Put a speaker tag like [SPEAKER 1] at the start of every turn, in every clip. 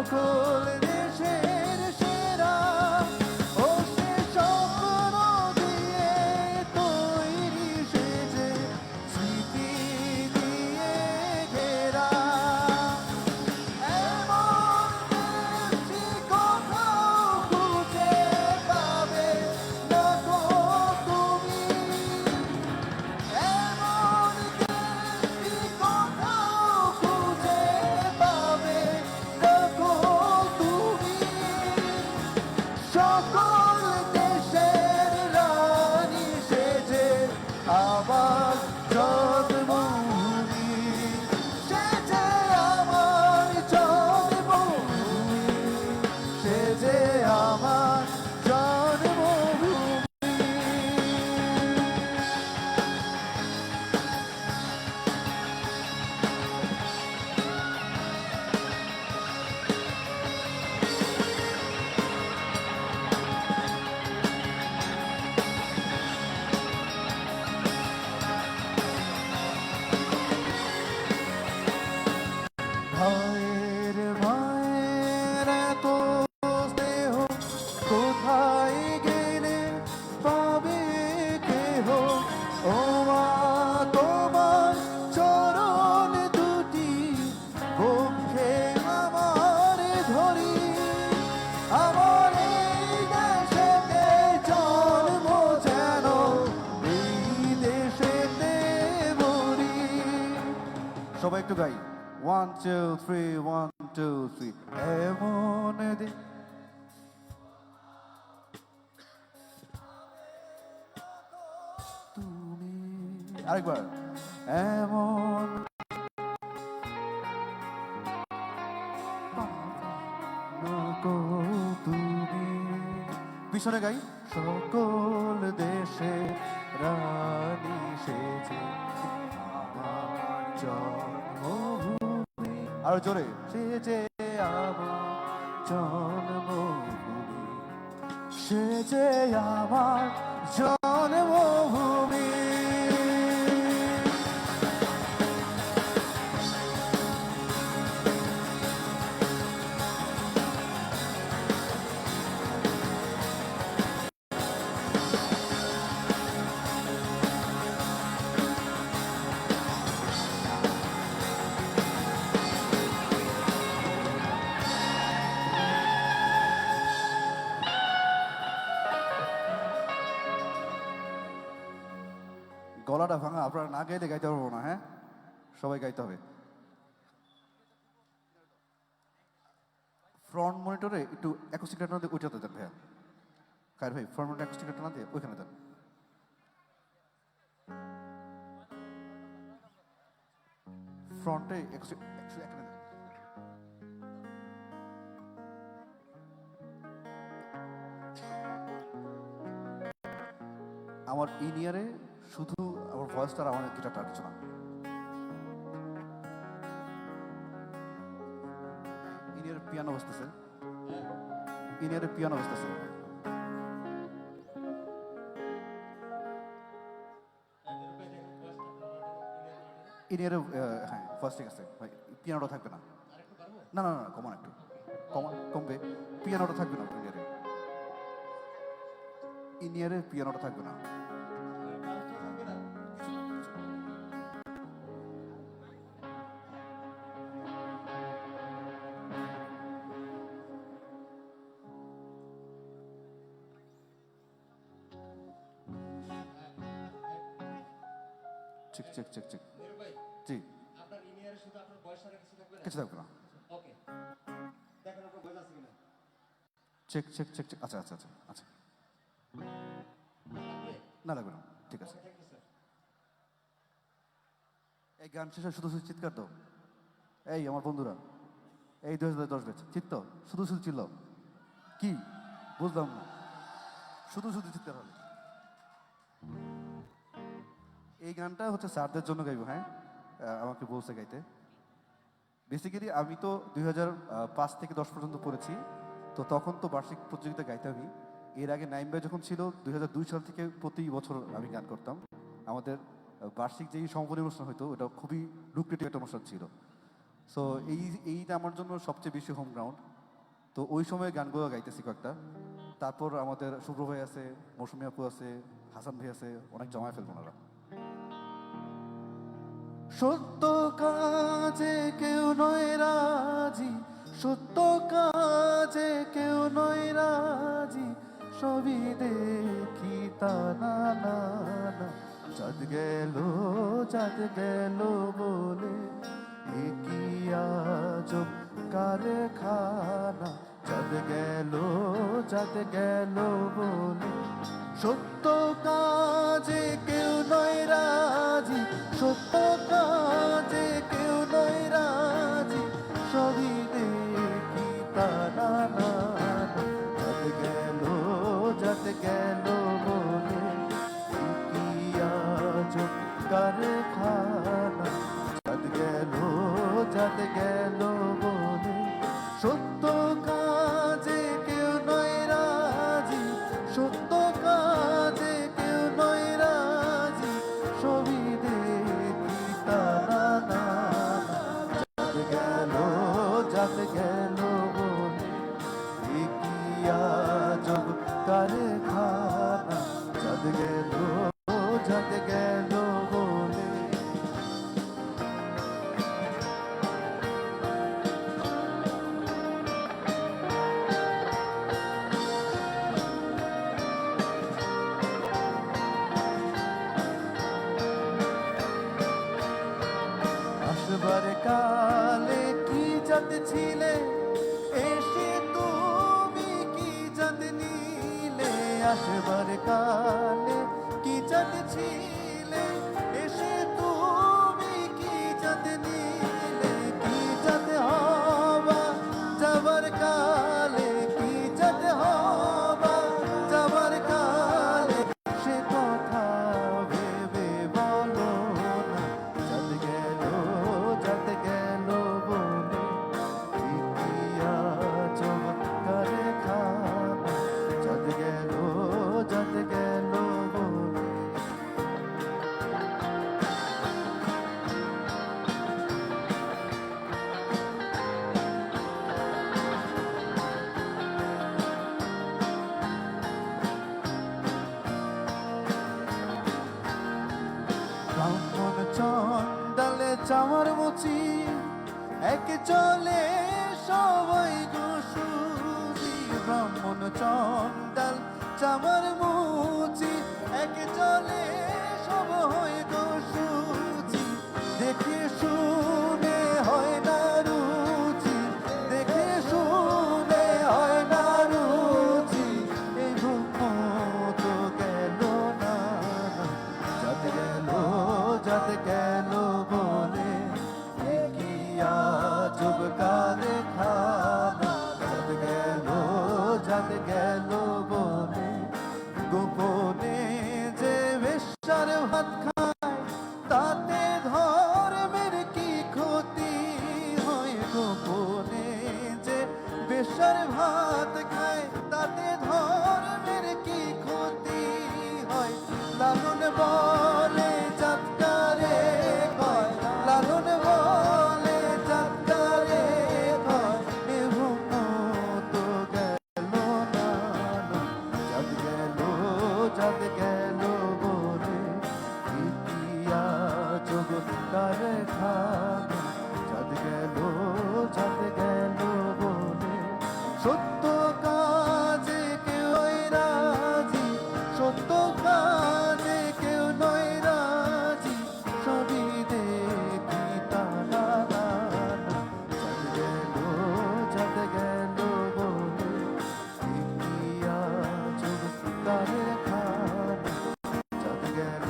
[SPEAKER 1] সকল দেশের সেরা ও সে স্বপ্ন দিয়ে তৈরি সেজে স্মৃতি দিয়ে ঘেরা এমন দেশটি কোথাও খুঁজে পাবে না গো তুমি এমন দেশটি কোথাও খুঁজে পাবে না গো তুমি সকল দেশের রানী সেজে আমার জন্মভূমি সেজে আমার জন্মভূমি সেজে আমার জন্মভূমি ভাইয়ের ভাইয়ের এত স্নেহ কোথায় গেলে পাবে কেহ ও মা তোমার চরণ দুটি বক্ষে আমার ধরি আমার এই দেশেতে জন্ম যেন এই দেশেতে মরি সবাই একটু গাই 1 2 3 1 2 3 এমন দিন তুমি আরেকবার এমন নকো তুমি পিছনে গাই সকল দেশে রানী সেজে আমার জন্মভূমি আরো জোরে সেজে আমার জন্মভূমি সেজে আমার জন্মভূমি গলাটা ভাঙা আপনারা না গাইলে গাইতে পারবো না হ্যাঁ সবাই গাইতে হবে ফ্রন্ট মনিটরে একটু অ্যাকোস্টিক গাইটার না দিয়ে ওইটাতে দেন ভাইয়া কার ভাই ফ্রন্ট মনিটর অ্যাকোস্টিক গাইটার না দিয়ে ওইখানে দেন ফ্রন্টে অ্যাকোস্টিক এখানে দেন আমার ইনিয়ারে শুধু আমার ভয়েসটা আর আমার গিটারটা কিছু না ইনিয়ারে পিয়ানো বসতেছে ইনিয়ারে পিয়ানো বসতেছে ইনিয়ারে হ্যাঁ ফার্স্ট ঠিক আছে ভাই পিয়ানোটা থাকবে না না না না কমান একটু কমবে পিয়ানোটা থাকবে না ইনিয়ারে ইনিয়ারে পিয়ানোটা থাকবে না চেক চেক চেক চেক জি আপনার ইনিয়ারে শুধু আপনার ভয়েস আর কিছু থাকবে না কিছু থাকবে না ওকে দেখেন আপনার ভয়েস আছে কিনা চেক চেক চেক চেক আচ্ছা আচ্ছা আচ্ছা আচ্ছা না লাগবে না ঠিক আছে এই গান শেষে শুধু শুধু চিৎকার দাও এই আমার বন্ধুরা এই 2010 ব্যাচ চিত্ত শুধু শুধু চিল্ল কি বুঝলাম না শুধু শুধু চিৎকার হবে এই গানটা হচ্ছে স্যারদের জন্য গাইবো হ্যাঁ আমাকে বলছে গাইতে বেসিক্যালি আমি তো 2005 থেকে 10 পর্যন্ত পড়েছি তো তখন তো বার্ষিক প্রতিযোগিতা গাইতামই এর আগে নাইম ভাই যখন ছিল 2002 সাল থেকে প্রতি বছর আমি গান করতাম আমাদের বার্ষিক যেই সমাপনী অনুষ্ঠান হতো ওটা খুবই লুক্রেটিভ একটা অনুষ্ঠান ছিল সো এইটা আমার জন্য সবচেয়ে বেশি হোম গ্রাউন্ড তো ওই সময় গানগুলো গাইতেছি কয়েকটা। তারপর আমাদের শুভ্র ভাই আছে, মৌসুমী আপু আছে, হাসান ভাই আছে, অনেক জমায় ফেলবো ওনারা। সত্য কাজে কেউ নয় রাজি, সত্য কাজে কেউ নয় রাজি, সবই দেখি তা না না না। চাঁদ গেল, চাঁদ গেল বলে এ কি আজব কারখানা। চাঁদ গেল, চাঁদ গেল বলে সত্য কাজে কেউ নয় রাজি, সত্য কাজে কেউ নয় রাজি, সবই দেখি তারা না। চাঁদ গেল, চাঁদ গেল বলে কি আজব কারখানা। চাঁদ গেল, চাঁদ গেল বলে সত্য কাজে কেউ নয় রাজি, সত্য কাজে কেউ নয় রাজি, সবই দেখি তারা না। চাঁদ গেল, চাঁদ গেল বলে এ কি আজব কারখানা। চাঁদ গেল, চাঁদ গেল বলে। আসবার কালে কি জাত ছিলে, এসে তুমি কি জাত নিলে। আসবার কালে কি জাত ছিলে, এসে তুমি কি জাত নিলে। কি জাত হবা যাবার কালে, কি জাত হবা যাবার কালে, সে কথা ভেবে বলো না। চাঁদ গেল, চাঁদ গেল বলে কি আজব কারখানা। চাঁদ গেল, চাঁদ গেল বলে। ব্রাহ্মণ চন্ডালে চামার মুচি, এক চলে সবাই গোসুজি। ব্রাহ্মণ চন্ডাল চামার মুচি, এক চলে সব হয় গোসুজি। দেখে শুনে হয় না রুচি, দেখে শুনে হয় না রুচি, এই ব্রহ্ম তো গেল না। চাঁদ গেল, চাঁদ গেল বলে এ কি আজব কারখানা। চাঁদ গেল, চাঁদ গেল বলে গোপনে যে বেশ্যার ভাত খায়, তাতে ধর্মের কি ক্ষতি হয়। গোপনে যে বেশ্যার ভাত খায়, তাতে ধর্মের কি ক্ষতি হয়। লালন বলে চাঁদকারে কয়, লালন বলে চাঁদকারে কয়, এ ব্রহ্ম তো গেল না। চাঁদ গেল, চাঁদ গেল বলে এ কি আজব কারখানা। চাঁদ গেল, চাঁদ গেল বলে সত্য কাজে কেউ নয় রাজি, সত্য কাজে কেউ নয় রাজি, সবই দেখি তারা না। চাঁদ গেল, চাঁদ গেল বলে এ কি আজব কারখানা। চাঁদ গেল,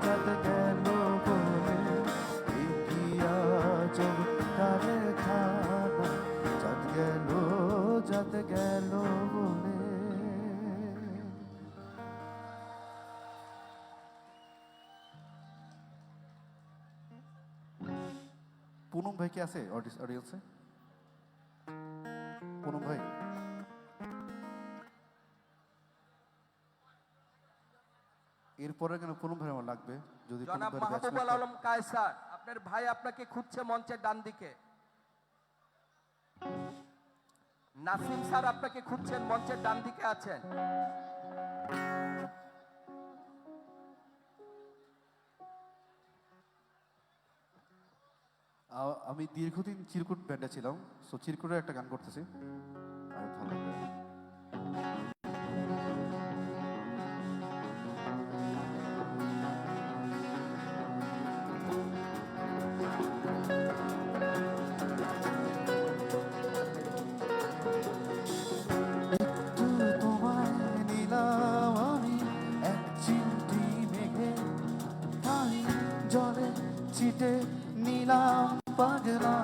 [SPEAKER 1] চাঁদ গেল বলে এ কি আজব কারখানা। চাঁদ গেল, চাঁদ গেল বলে। পুনম ভাই কি আছে অডিয়েন্সে? পুনম ভাই, এরপরে কেন পুনম ভাই আমার লাগবে? যদি পুনম
[SPEAKER 2] জনাব
[SPEAKER 1] ভাইয়ের
[SPEAKER 2] মাহবুব
[SPEAKER 1] ব্যাচমেট
[SPEAKER 2] আলম কায়সার, আপনার ভাই আপনাকে খুঁজছে মঞ্চের ডান দিকে। নাসিম স্যার আপনাকে খুঁজছেন, মঞ্চের ডান দিকে আছেন।
[SPEAKER 1] আমি দীর্ঘদিন চিরকুট ব্যান্ডে ছিলাম, সো চিরকুটের একটা গান করতেছি, আমি ভালো লাগবে। একটু তোমায় নিলাম আমি এক চিমটি মেঘে, তাই জলে ছিটে নিলাম পাগলা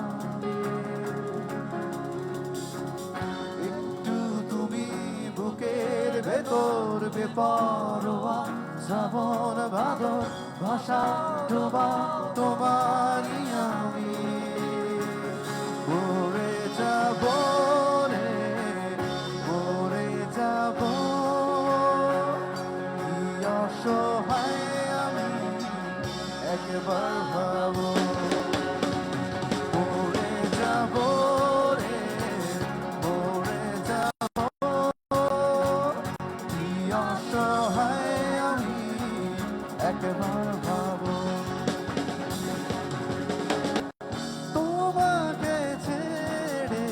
[SPEAKER 1] একটু তুমি বুকের ভেতর বেপরোয়া শ্রাবণ ভাদর ভাষা ডোবা তোমারই আমি মরে যাব রে, মরে যাব, কি অসহায় আমি একবার ভাবো, মরে যাব রে, মরে যাব, কি অসহায় আমি একবার ভাবো, তোমাকে ছেড়ে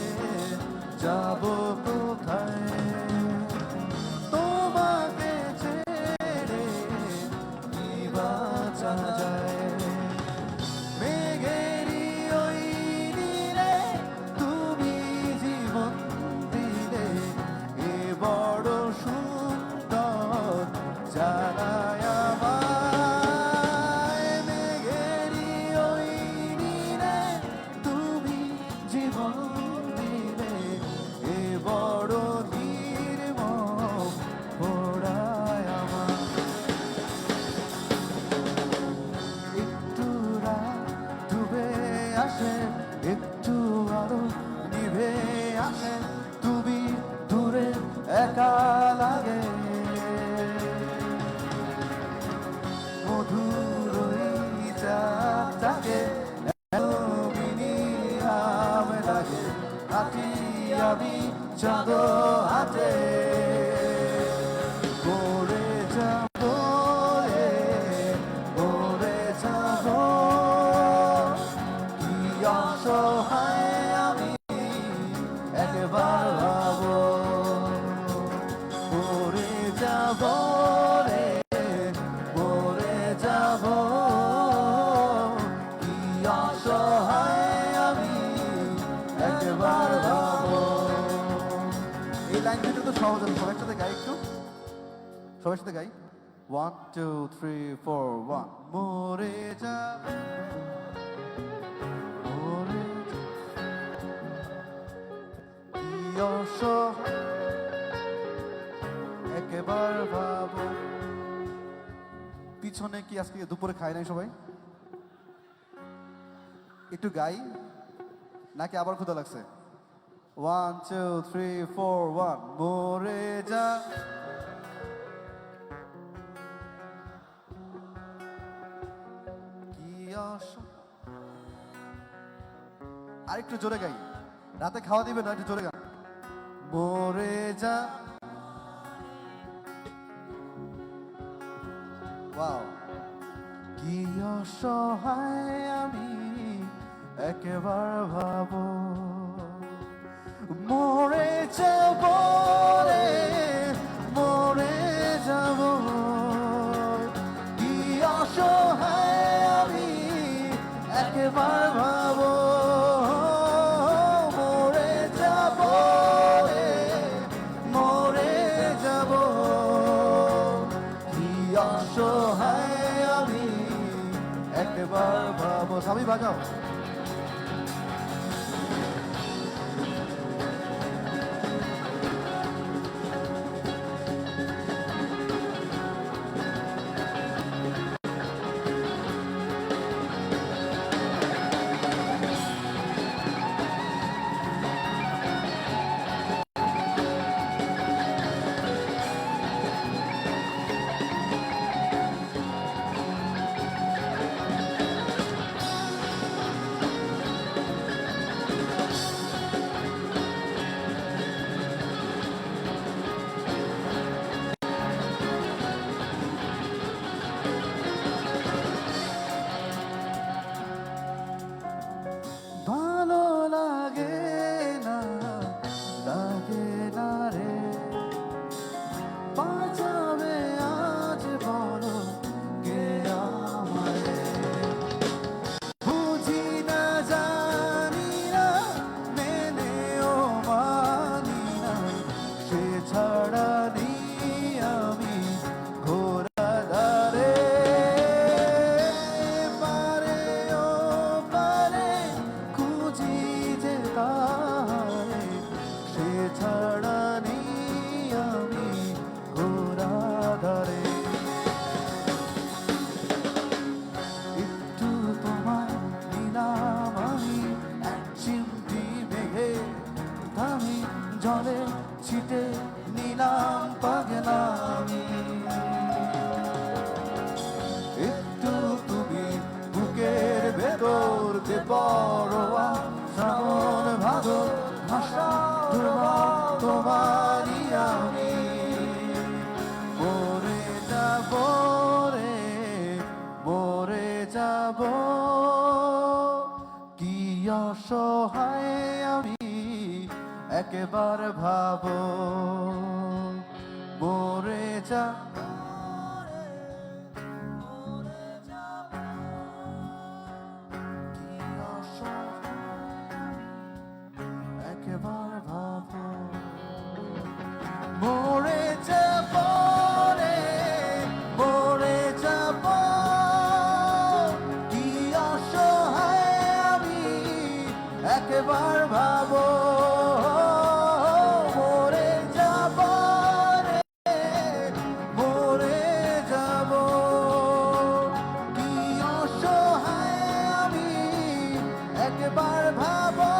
[SPEAKER 1] যাব কোথায়, তোমাকে ছেড়ে কি বাঁচা যায়, মেঘেরি ওই নীলে তুমি জীবন দিলে, এ বড় সুন্দর জানায় আমায়, মেঘেরি ওই নীলে তুমি জীবন দিলে, এ বড় নির্মম পোড়ায় আমায়, একটু রাত ডুবে আসে, একটু আলো নিভে আসে, তুমি দূরে একা লাগে, মধুর ওই চাঁদটাকে এলোমিনি আমে লাগে, হাতি আমি চাঁদ হাতে, মরে যাব রে, মরে যাব, কি অসহায় আমি একবার ভাবো, মরে যাব রে, মরে যাব, কি অসহায় আমি একবার ভাবো। এই লাইন দুটো তো সহজ, সবার সাথে গাই একটু, সবার সাথে গাই, 1 2 3 4 1, মরে যাব, মরে কি অসহায় একবার ভাবো। পিছনে কি আজকে দুপুরে খায় নাই সবাই? একটু গাই নাকি আবার ক্ষুধা লাগছে? 1 2 3 4 1, মরে যা, কি আরেকটু জোরে গাই, রাতে খাওয়া দিবে না, একটু জোরে গান, মরে যা, ওয়াও, কি অসহায় আমি একবার ভাবো, মরে যাব রে, মরে যাব, কি অসহায় আমি একবার ভাবো, মরে যাব রে, মরে যাব, কি অসহায় আমি একবার ভাবো। সবাই বাজাও। করতে পরোয়া শ্রাবণ ভাদর ভাষা ধ্রুবা তোমারই আমি মরে যাব রে মরে যাব কি অসহায় আমি একবার ভাবো মরে যা একবার ভাবো মরে যাব রে মরে যাব কি অসহায় আমি একবার ভাবো মরে যাব রে মরে যাব কি অসহায় আমি একবার ভাবো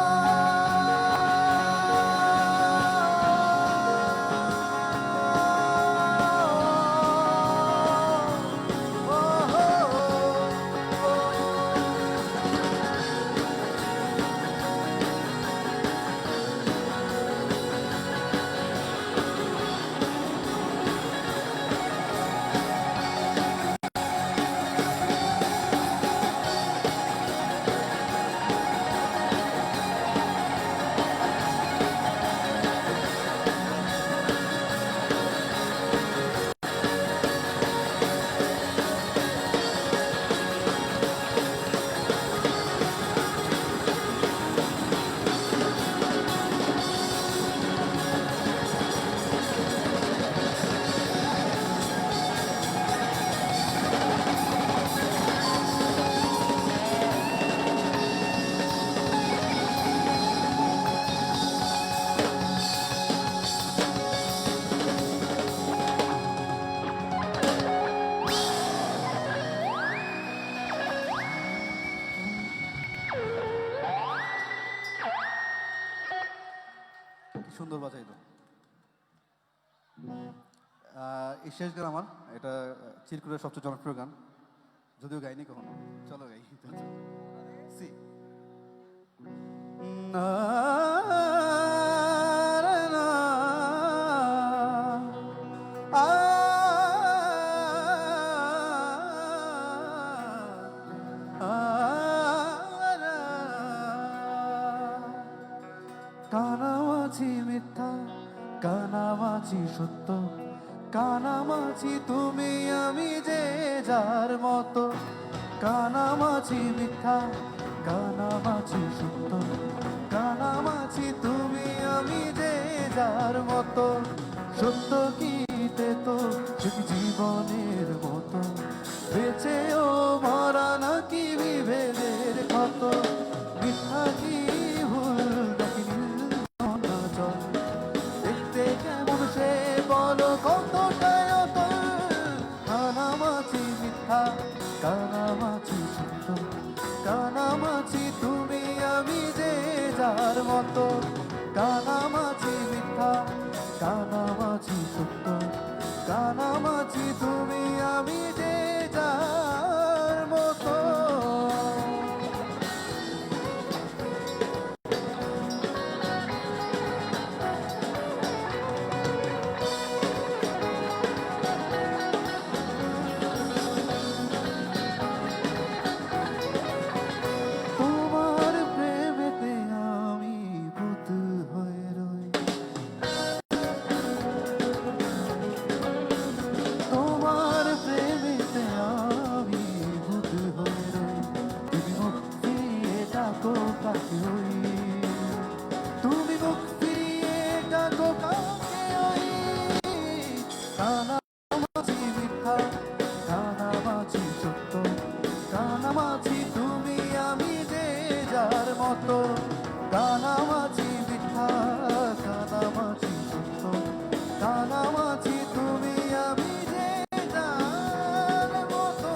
[SPEAKER 1] কি সুন্দর বাজাইলো এই শেষ গান আমার এটা চিরকুটের সবচেয়ে জনপ্রিয় গান যদিও গাইনি কখনো চলো গাই সি কানামাছি মিথ্যা কানামাছি সত্য কানামাছি তুমি আমি যে যার মতো কানামাছি মিথ্যা কানামাছি সত্য কানামাছি তুমি আমি যে যার মতো সত্য কিতে তো সে কি জীবনের মতো বেঁচেও মরা নাকি বিভেদের ক্ষত মিথ্যা কি ভুল নাকি নীল জল দেখতে কেমন সে বলো কতটাই অতল কানামাছি মিথ্যা কানামাছি সত্য কানামাছি তুমি আমি যে যার মতো কানামাছি মিথ্যা কানামাছি সত্য কানামাছি তুমি আমি যে যার মতো তোমার প্রেমেতে আমি ভূত হয়ে রই তোমার প্রেমেতে আমি ভূত হয়ে রই তুমি মুখ ফিরিয়ে ডাকো কাকে ওই তুমি মুখ ফিরিয়ে ডাকো কাকে ওই কানামাছি মিথ্যা কানামাছি সত্য কানামাছি তুমি আমি যে যার মতো কানামাছি মিথ্যা কানামাছি সত্য কানামাছি তুমি আমি যে যার মতো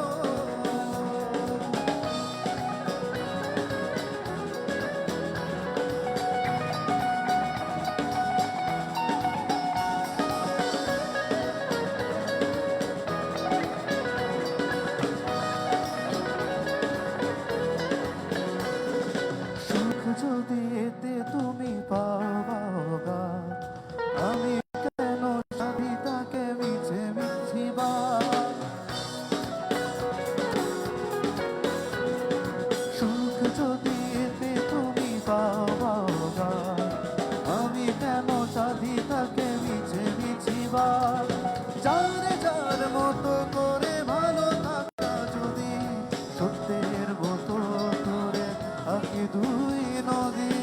[SPEAKER 1] দুই নদী,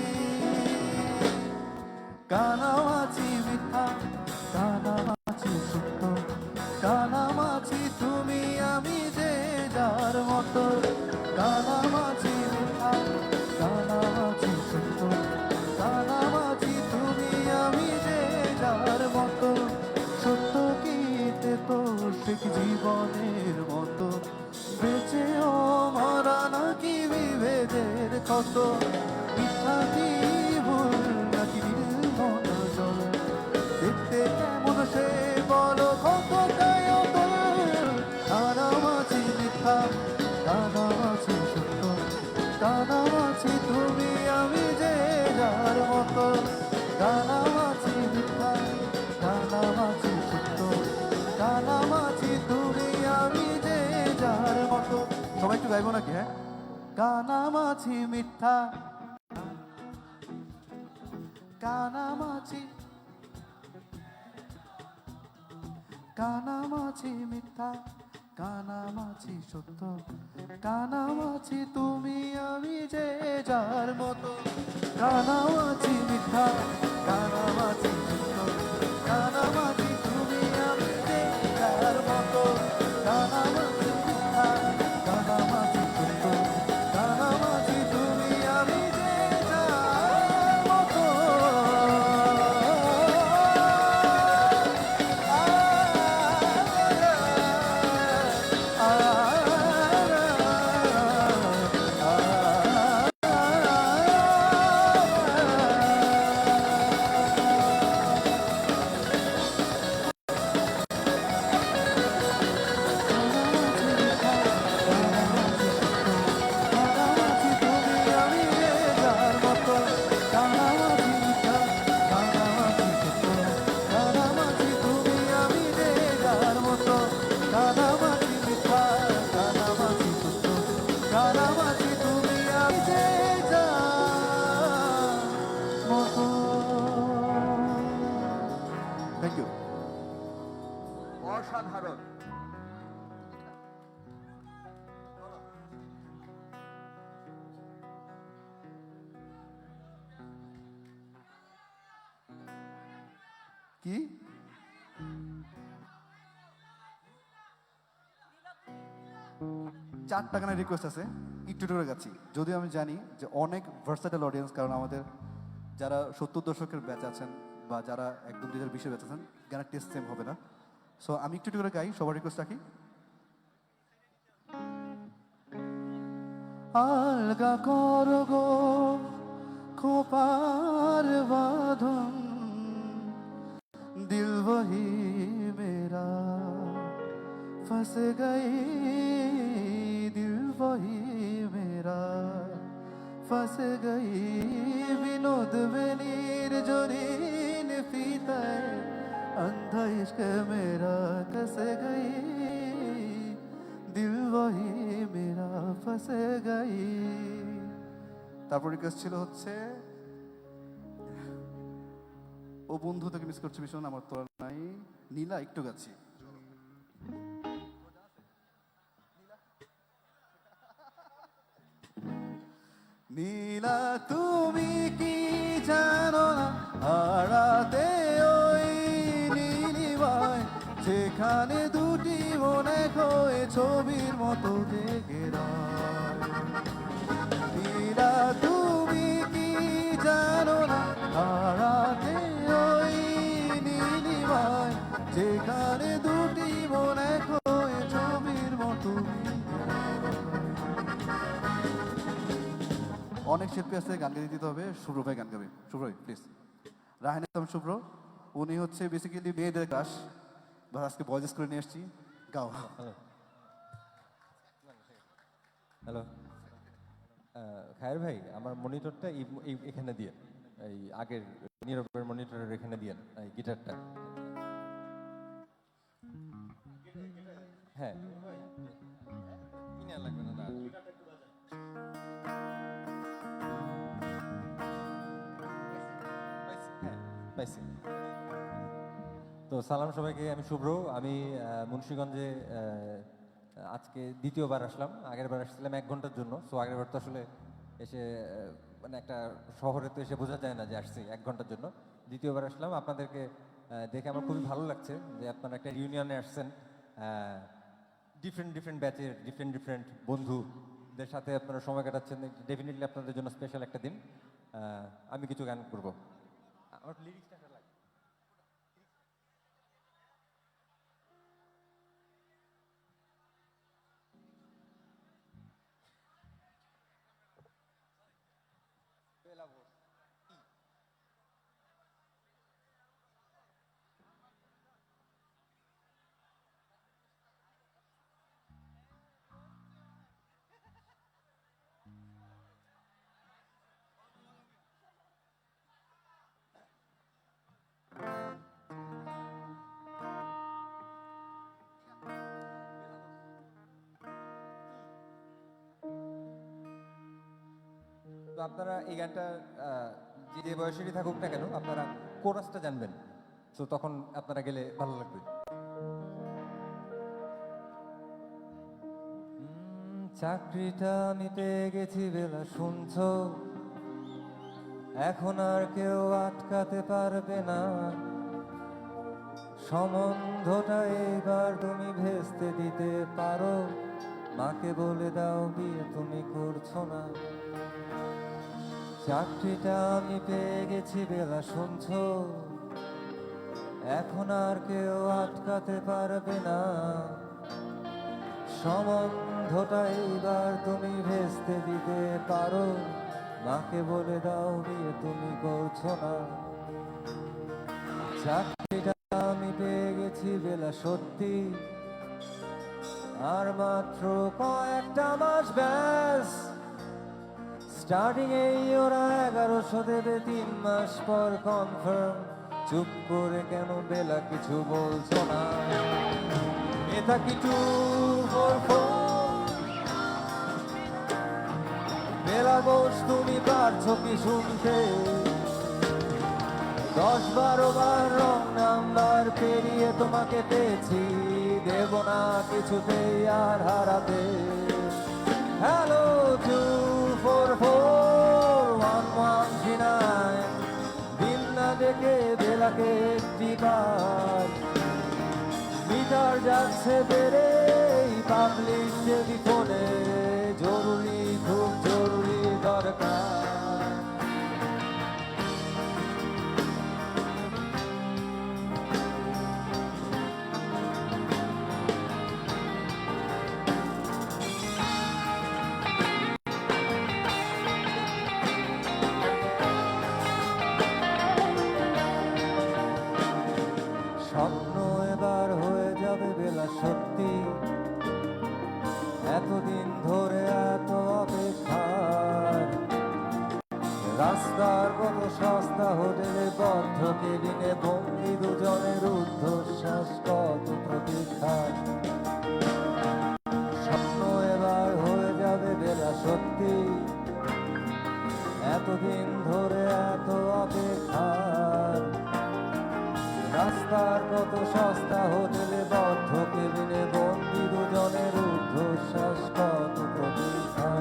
[SPEAKER 1] কানামাছি মিথ্যা, কানামাছি সত্য, কানামাছি তুমি আমি যে যার মতো, কানামাছি মিথ্যা, কানামাছি সত্য, কানামাছি তুমি আমি যে যার মতো, সত্য কি তো সে কি জীবনের মতো, বেঁচেও মরা নাকি বিভেদের কত, মিথ্যা কি ভুল নাকি নির্মল জল, দেখতে কেমন সে বলো কতটাই অতল, কানামাছি মিথ্যা, কানামাছি সত্য, কানামাছি তুমি আমি যে যার মতো, কানামাছি মিথ্যা, কানামাছি সত্য, কানামাছি তুমি আমি যে যার মতো। সবাই একটু গাইবো নাকি? হ্যাঁ, কানামাছি মিথ্যা, কানামাছি, কানামাছি মিথ্যা, কানামাছি সত্য, কানামাছি তুমি আমি যে যার মতো, কানামাছি মিথ্যা, কানামাছি সত্য, কানামাছি তুমি আমি যে যার মতো, কানামাছি মিথ্যা, কানামাছি সত্য, কানামাছি তুমি আমি যে যার মতো। Thank you.
[SPEAKER 2] অসাধারণ।
[SPEAKER 1] কি? চারটা গানের রিকোয়েস্ট আছে, একটু একটু করে গাচ্ছি। যদিও আমি জানি যে অনেক ভার্সাটাইল অডিয়েন্স, কারণ আমাদের যারা 70 দশকের ব্যাচ আছেন বা যারা একদম 2020-এর ব্যাচ আছেন, গানের টেস্ট সেম হবে না। সো আমি একটু একটু করে গাই, সবার রিকোয়েস্ট রাখি। আলগা করো গো খোপার বাঁধন, दिल वही मेरा फंस गई, दिल वही मेरा फंस गई, विनोद बेनीर जोरीन फीताए, अंधा इश्क मेरा कस गई, दिल वही मेरा फंस गई। তারপর রিকোয়েস্ট ছিল হচ্ছে, ও বন্ধু তোকে মিস করছি ভীষণ, আমার তো আর নাই, নীলা একটু গাচ্ছি। নীলা তুমি কি জানো না, হারাতে ওই নীলিমায়, যেখানে দুটি মনে হয়ে ছবির মতো দেখে রয়। নীলা তুমি কি জানো না, হারাতে ওই নীলিমায়, যেখানে দুটি মনে হয়ে ছবির মতো। অনেক শিল্পী আছে, গান গাইতে দিতে হবে, শুভ্র ভাই গান গাবে। শুভ্র ভাই প্লিজ। রাহান ইসলাম শুভ্র, উনি হচ্ছে বেসিক্যালি মেয়েদের ক্রাশ, বা আজকে বয়েজ করে নিয়ে আসছি, গাও।
[SPEAKER 3] হ্যালো খায়ের ভাই, আমার মনিটরটা এখানে দিয়ে, এই আগের নীরবের মনিটরের এখানে দিয়ে এই গিটারটা। হ্যাঁ কিনে লাগবে না, পাইছি। তো সালাম সবাইকে, আমি শুভ্র, আমি মুন্সিগঞ্জে আজকে দ্বিতীয়বার আসলাম। আগের বার আসছিলাম 1 ঘন্টার জন্য, সো আগের বার তো আসলে এসে মানে একটা শহরে তো এসে বোঝা যায় না যে আসছি 1 ঘন্টার জন্য। দ্বিতীয়বার আসলাম, আপনাদেরকে দেখে আমার খুবই ভালো লাগছে যে আপনারা একটা রিউনিয়নে আসছেন, ডিফারেন্ট ডিফারেন্ট ব্যাচের ডিফারেন্ট ডিফারেন্ট বন্ধুদের সাথে আপনারা সময় কাটাচ্ছেন। ডেফিনেটলি আপনাদের জন্য স্পেশাল একটা দিন। আমি কিছু গান করবো, আমার লিরিক্সটা লাগে। তো আপনারা এই গানটা যে বয়সেরই থাকুক না কেন, আপনারা কোরাসটা জানবেন, তো তখন আপনারা গেলে ভালো লাগবে। চাকরিটা আমি পেয়ে গেছি বেলা, শুনছো? এখন আর কেউ আটকাতে পারবে না। সম্বন্ধটা এবার তুমি ভেস্তে দিতে পারো, মাকে বলে দাও বিয়ে তুমি করছো না। চাকরিটা আমি পেয়ে গেছি বেলা, শুনছো? এখন আর কেউ আটকাতে পারবে না। সম্বন্ধটা এইবার তুমি ভেস্তে দিতে পারো, মাকে বলে দাও বিয়ে তুমি করছো না। চাকরিটা আমি পেয়ে গেছি বেলা, সত্যি আর মাত্র কয়েকটা মাস ব্যাস। স্টার্টিং এই ওরা 1100 দেবে, 3 মাস পর কনফার্ম। চুপ করে কেন বেলা কিছু বলছো না? এটা কি 244? বেলা বোস তুমি পারছো কি শুনতে? 10-12 বার রং নাম্বার পেরিয়ে তোমাকে পেয়েছি, দেব না কিছুতেই আর হারাতে। হ্যালো 244-1139, দিন না দেখে বেলাকে একটিবার। মিটার যাচ্ছে বেড়ে পাবলিক টেলিফোনে, জরুরি খুব জরুরি দরকার। স্বপ্ন এবার হয়ে যাবে বেলা, সত্যি এতদিন ধরে এত অপেক্ষার। রাস্তার কত সস্তা হোটেলে বদ্ধ কেবিনে বন্দি দুজনের ঊর্ধ্বশ্বাস কত প্রতীক্ষার। স্বপ্ন এবার হয়ে যাবে বেলা, সত্যি এতদিন ধরে এত অপেক্ষার। রাস্তার কত সস্তা হোটেলে বদ্ধ কেবিনে বন্দি দুজনের ঊর্ধ্বশ্বাস কত প্রতীক্ষা।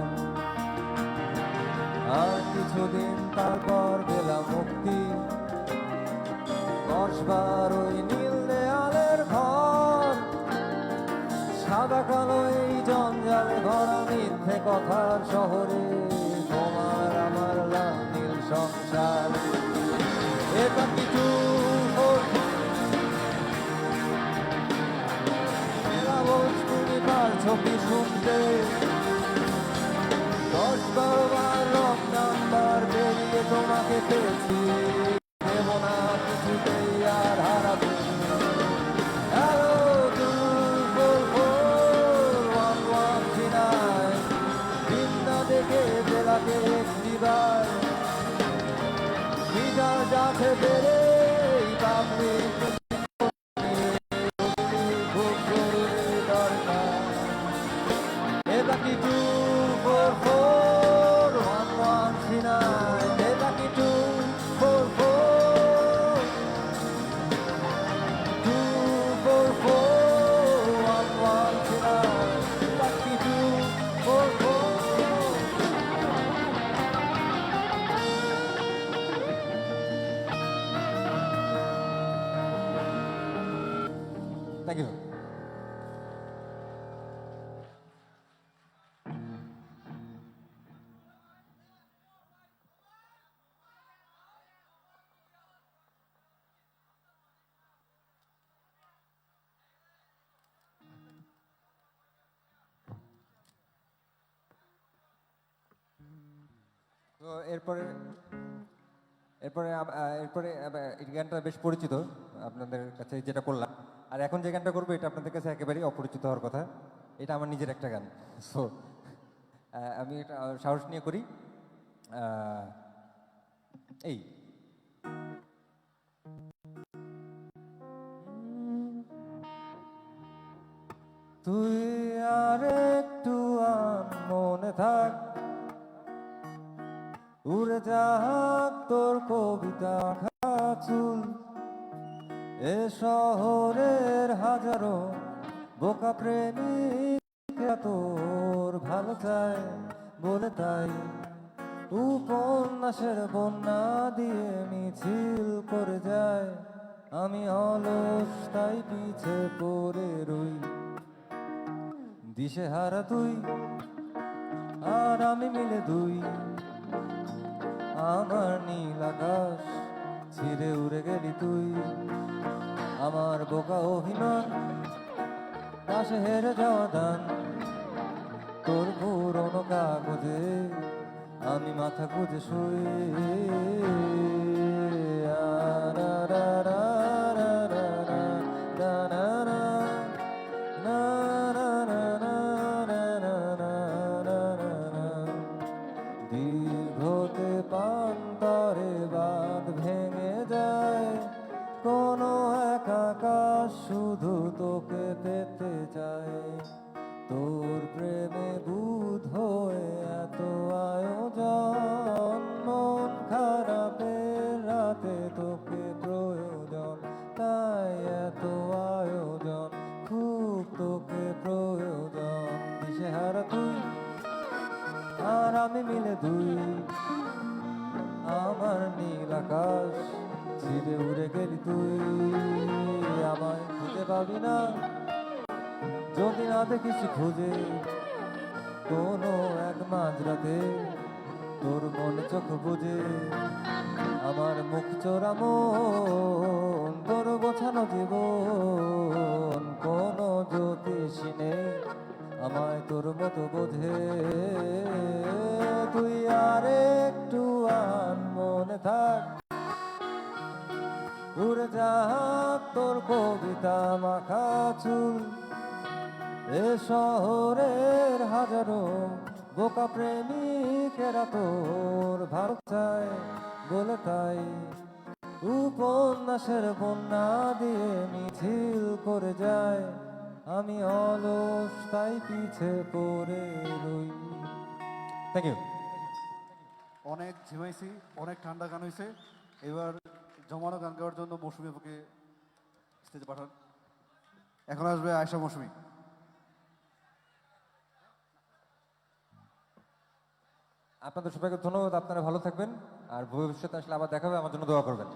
[SPEAKER 3] আর কিছুদিন তারপর বেলা মুক্তি, বসবার ওই নীল দেয়ালের ঘর। সাদা কালো এই জঞ্জালে ভরা মিথ্যে কথার শহরে, তোমার আমার লাল নীল সংসার। এটা কিছু তুমি পারছো কি শুনতে? 10-12 বার রং নাম্বার বেরিয়ে তোমাকে পেয়েছি, দেব না কিছুতেই আর হারাতে। হ্যালো 244-1139, দিন না দেখে বেলাকে একটিবার। মিটার যাচ্ছে বেড়ে পাবলিক খুব জরুরি দরকার। এটা কি 244-1139? এটা কি 244-1139? এটা কি 244? Thank you. তো এরপরে এরপরে এই গানটা বেশ পরিচিত আপনাদের কাছে যেটা করলাম, আর এখন যে গানটা করবো এটা আপনাদের কাছে একেবারেই অপরিচিত হওয়ার কথা। এটা আমার নিজের একটা গান, সো আমি এটা সাহস নিয়ে করি। আহ, এই তুই আর একটু মনে থাক, উড়ে যাক তোর কবিতা আঁকা চুল, এ শহরের হাজারো বোকা প্রেমিকরা তোর ভালো চায় বলে তাই উপন্যাসের বন্যা দিয়ে মিছিল করে যায়। আমি অলস তাই পিছে পড়ে রই, দিশেহারা তুই আর আমি মিলে দুই, আমার নীল আকাশ ছিঁড়ে উড়ে গেলি তুই। আমার বোকা অভিমান পাশে হেরে যাওয়া দান, তোর পুরনো কাগজে আমি মাথা গুঁজে শুই। দীর্ঘতে পান্তরে বাঁধ ভেঙে যায়, কোনো এক আকাশ শুধু তোকে পেতে চায়। তোর প্রেমে বুধ হয়ে এত আয়োজন, মন খারাপের রাতে তোকে প্রয়োজন, তাই এত আয়োজন, খুব তোকে প্রয়োজন। দিশেহারা তুই আর আমি মিলে দুই, আমার নীল আকাশ ছিঁড়ে উড়ে গেলি তুই। আমায় খুঁজে পাবি না যদি না দেখিস খুঁজে, কোনো এক মাঝরাতে তোর মনে চোখ বুঝে। আমার মুখ চোরা মন তোর গোছানো জীবন, কোনো জ্যোতিষী নেই আমায় তোর মতো বোঝে। তুই আর একটু মনে থাক, উড়ে যাক তোর কবিতা মাখা চুল, এ শহরের হাজারো বোকা প্রেমিকেরা তোর ভালো চায় বলে তাই উপন্যাসের বন্যা দিয়ে মিছিল করে যায়। আমি অলস তাই পিছে পড়ে রই। Thank you.
[SPEAKER 1] অনেক ঝিমাইছি, অনেক ঠান্ডা গান হয়েছে। এবার জমানো গান গাওয়ার জন্য মৌসুমী আপুকে স্টেজে পাঠান। এখন আসবে আয়শা মৌসুমী।
[SPEAKER 3] আপনাদের সবাইকে ধন্যবাদ, আপনারা ভালো থাকবেন, আর ভবিষ্যতে আসলে আবার দেখা হবে, আমার জন্য দোয়া করবেন।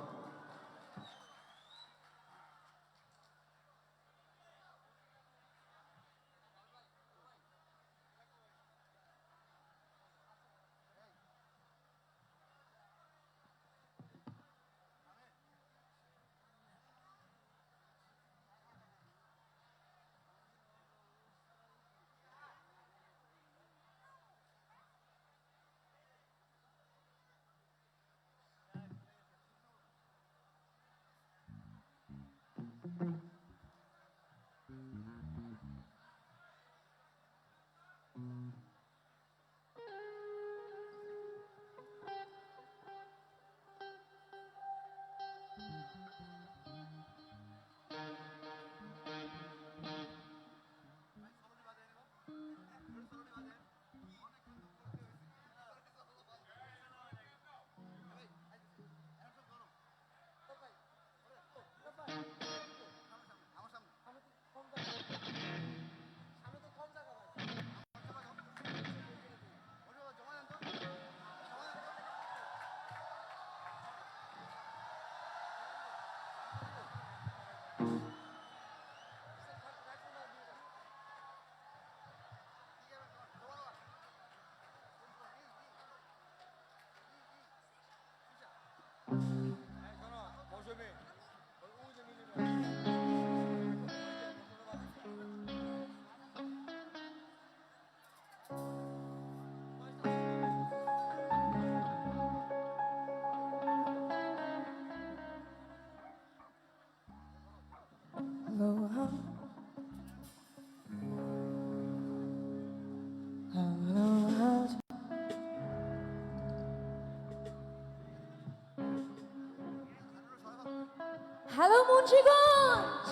[SPEAKER 4] হ্যালো মুন্সিগঞ্জ,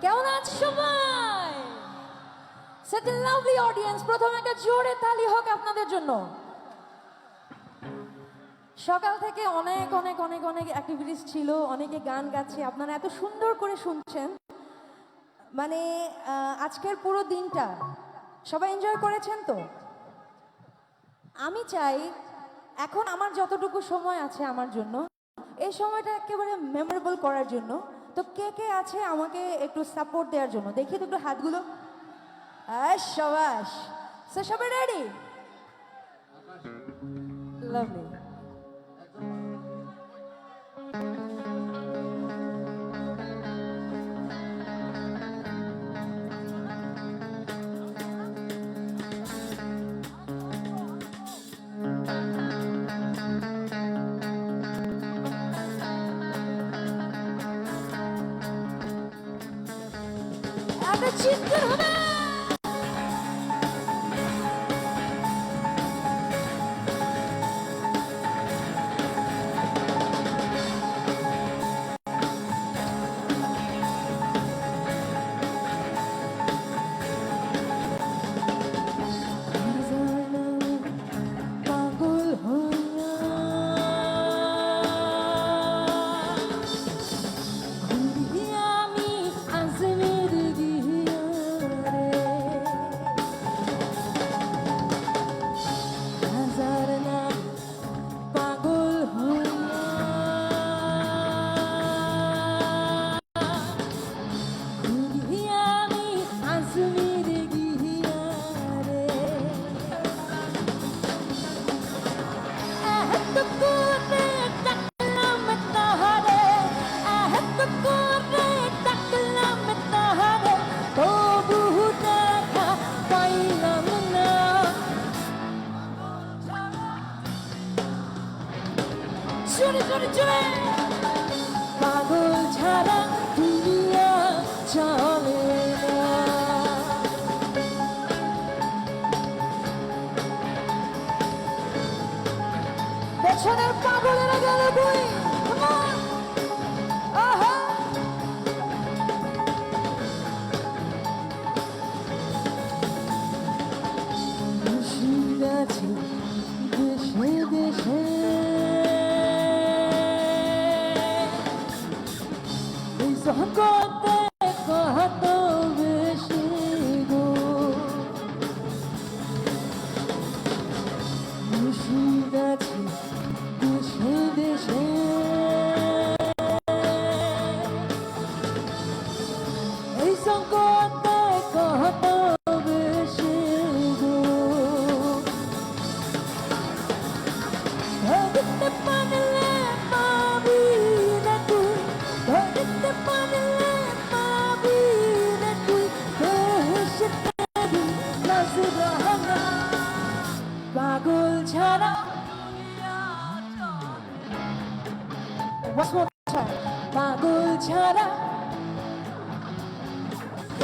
[SPEAKER 4] কেমন আছে সবাই? Such a lovely audience. প্রথমে একটা জোরে তালি হোক আপনাদের জন্য। সকাল থেকে অনেক অনেক অনেক অনেক অ্যাক্টিভিটিস ছিল, অনেকে গান গাচ্ছে, আপনারা এত সুন্দর করে শুনছেন। মানে আজকের পুরো দিনটা সবাই এনজয় করেছেন তো? আমি চাই এখন আমার যতটুকু সময় আছে আমার জন্য, এই সময়টা একেবারে মেমোরেবল করার জন্য। তো কে কে আছে আমাকে একটু সাপোর্ট দেওয়ার জন্য? দেখি তো একটু হাতগুলো। সবাস, সবাই রেডি? লাভলি। একটা চিৎকার হবে। পাগল হইয়া ঘুরি আমি আজমের গিয়া রে, হাজার না পাগল হইয়া ঘুরি আমি আজমের গিয়া রে। এত করে ডাকলাম তাহারে, এত করে ডাকলাম তাহারে, তবু দেখা পাইলাম না। জোরে জোরে জোরে। পাগল ছাড়া দুনিয়া চলে না। পেছনের পাগলেরা গেল বই। Come on! আহা! মুর্শিদ আছে দেশে দেশে, এই জগতে কত বেশি গো। মুর্শিদ আছে দেশে দেশে, এই জগতে কত বেশি গো। ধরতে পারলে পাবি না তুই, ধরতে পারলে পাবি না তুই, দেশে তেরি নজরানা। পাগল ছাড়া What's more time? পাগল ছাড়া।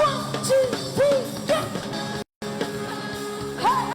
[SPEAKER 4] 1, 2, 3, yeah! Hey!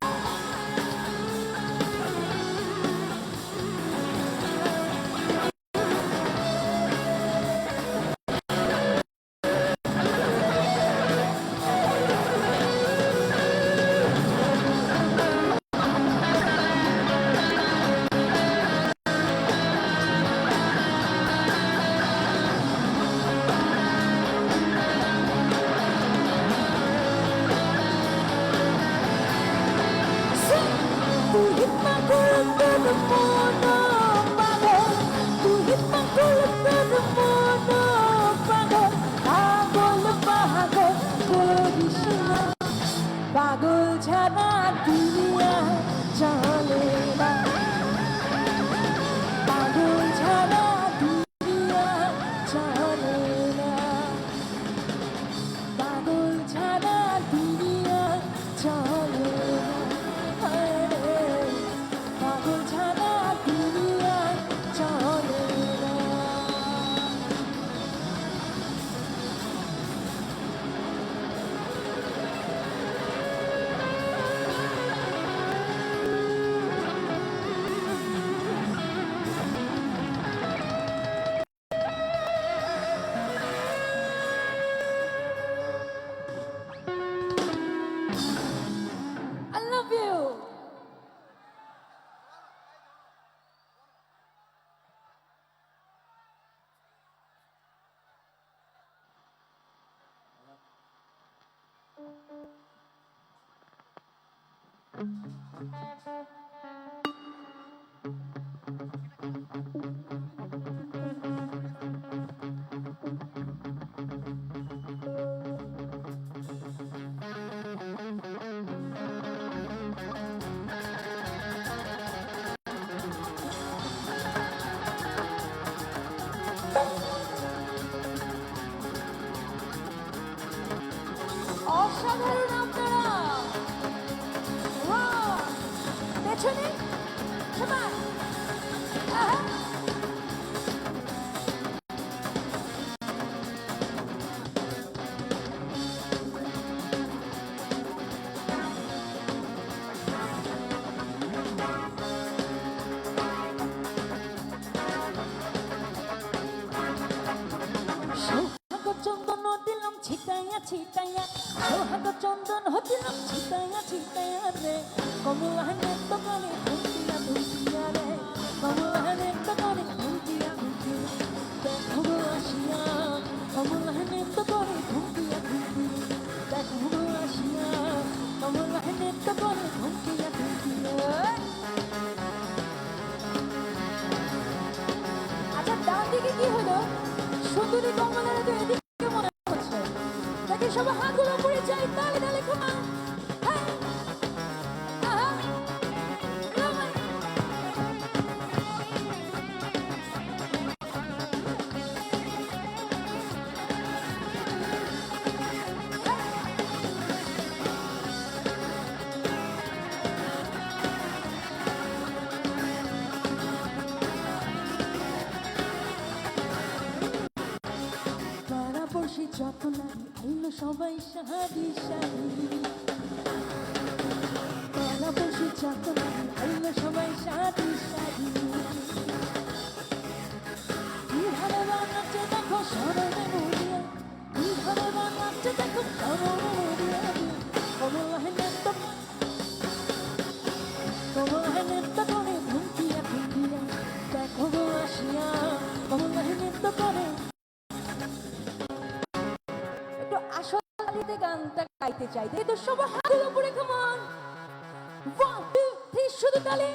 [SPEAKER 4] তুই পাগল তোর মন পাগল, তুই পাগল তোর মন পাগল, পাগল পাগল করিস না। পাগল ছাড়া দুনিয়া চলে না। পাগল অসাধারণ আপনারা, Wow! পেছনে সবাই আহা! সোহাগ চন্দন দিলাম ছিটাইয়া ছিটাইয়া, সোহাগ চন্দন দিলাম ছিটাইয়া ছিটাইয়া রে, কমলা নেত্য করে ধুমতিয়া ধুমতিয়া রে, কমলা নেত্য করে ধুমতিয়া ধুমতিয়া, দেখো গো আসিয়া কমলা নেত্য করে ধুমতিয়া ধুমতিয়া, দেখো গো আসিয়া কমলা নেত্য করে ধুমতিয়া ধুমতিয়া। আচ্ছা, ডান দিকে কি হলো? সুন্দরী কমলার তো এদিকে মনে হচ্ছে, তাকে সবাই হাতগুলো উপরে চাই, তালে তালে কমা। পাড়াপড়শি যত নারী আইলো সবাই শাড়ি শাড়ি, পাড়াপড়শি যত নারী আইলো সবাই শাড়ি শাড়ি, কিভাবে বানাচ্ছে দেখো সরবে মুড়িয়া, কিভাবে বানাচ্ছে দেখো সরবে মুড়িয়া, কমলা নেত্য কমলা নেত্য করে ধুমকিয়া ধুমকিয়া, দেখো গো আসিয়া কমলা নেত্য করে। একটু আসলে গানটা গাইতে চাই, তো সবাই হাতগুলো উপরে, কাম অন, 1 2 3 শুধু তালে।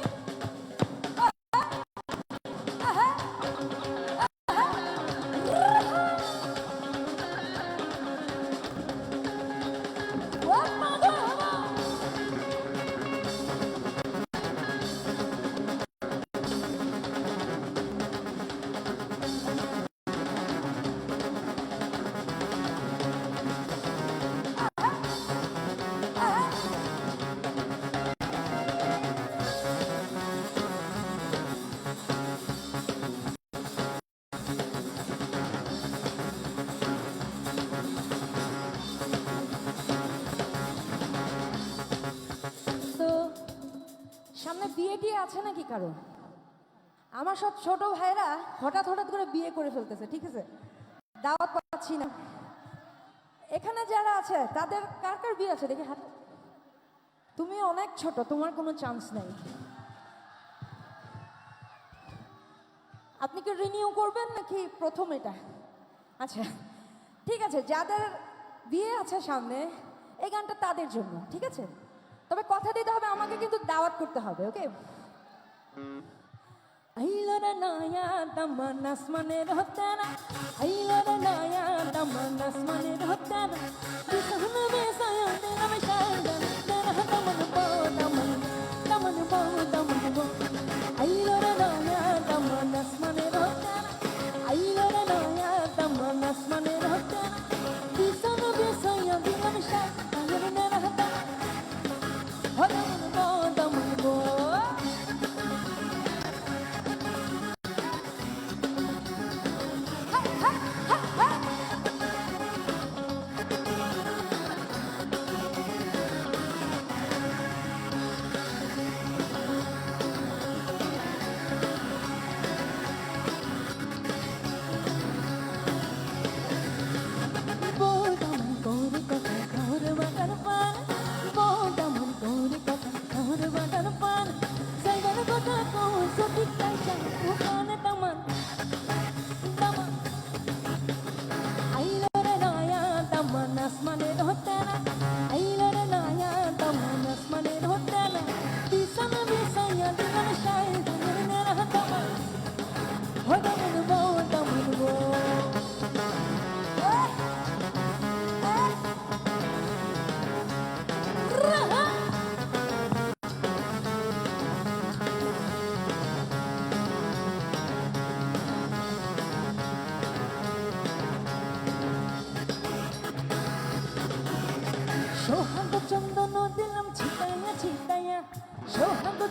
[SPEAKER 4] সামনে বিয়ে টিয়ে আছে নাকি কারো? আমার সব ছোট ভাইরা হঠাৎ হঠাৎ করে বিয়ে করে ফেলতেছে, ঠিক আছে, দাওয়াত পাচ্ছি না। এখানে যারা আছে তাদের কার কার বিয়ে আছে দেখি হাত। তুমি অনেক ছোট, তোমার কোনো চান্স নেই। আপনি কি রিনিউ করবেন নাকি প্রথম এটা? আচ্ছা ঠিক আছে, যাদের বিয়ে আছে সামনে এই গানটা তাদের জন্য, ঠিক আছে? তবে কথা দিতে হবে, আমাকে কিন্তু দাওয়াত করতে হবে, ওকে? আইলো রে নয়া দামান আসমানের হতানা, আইলো রে নয়া দামান আসমানের হতানা, বিসহন বেসায়া দিলাম শায়দান, তেরা দামান বো দামান দামান বো দামান বো, আইলো রে নয়া দামান আসমানের হতানা, আইলো রে নয়া দামান আসমানের হতানা, বিসহন বেসায়া দিলাম শায়দান, তেরা হতানা দামান বো দামান বো।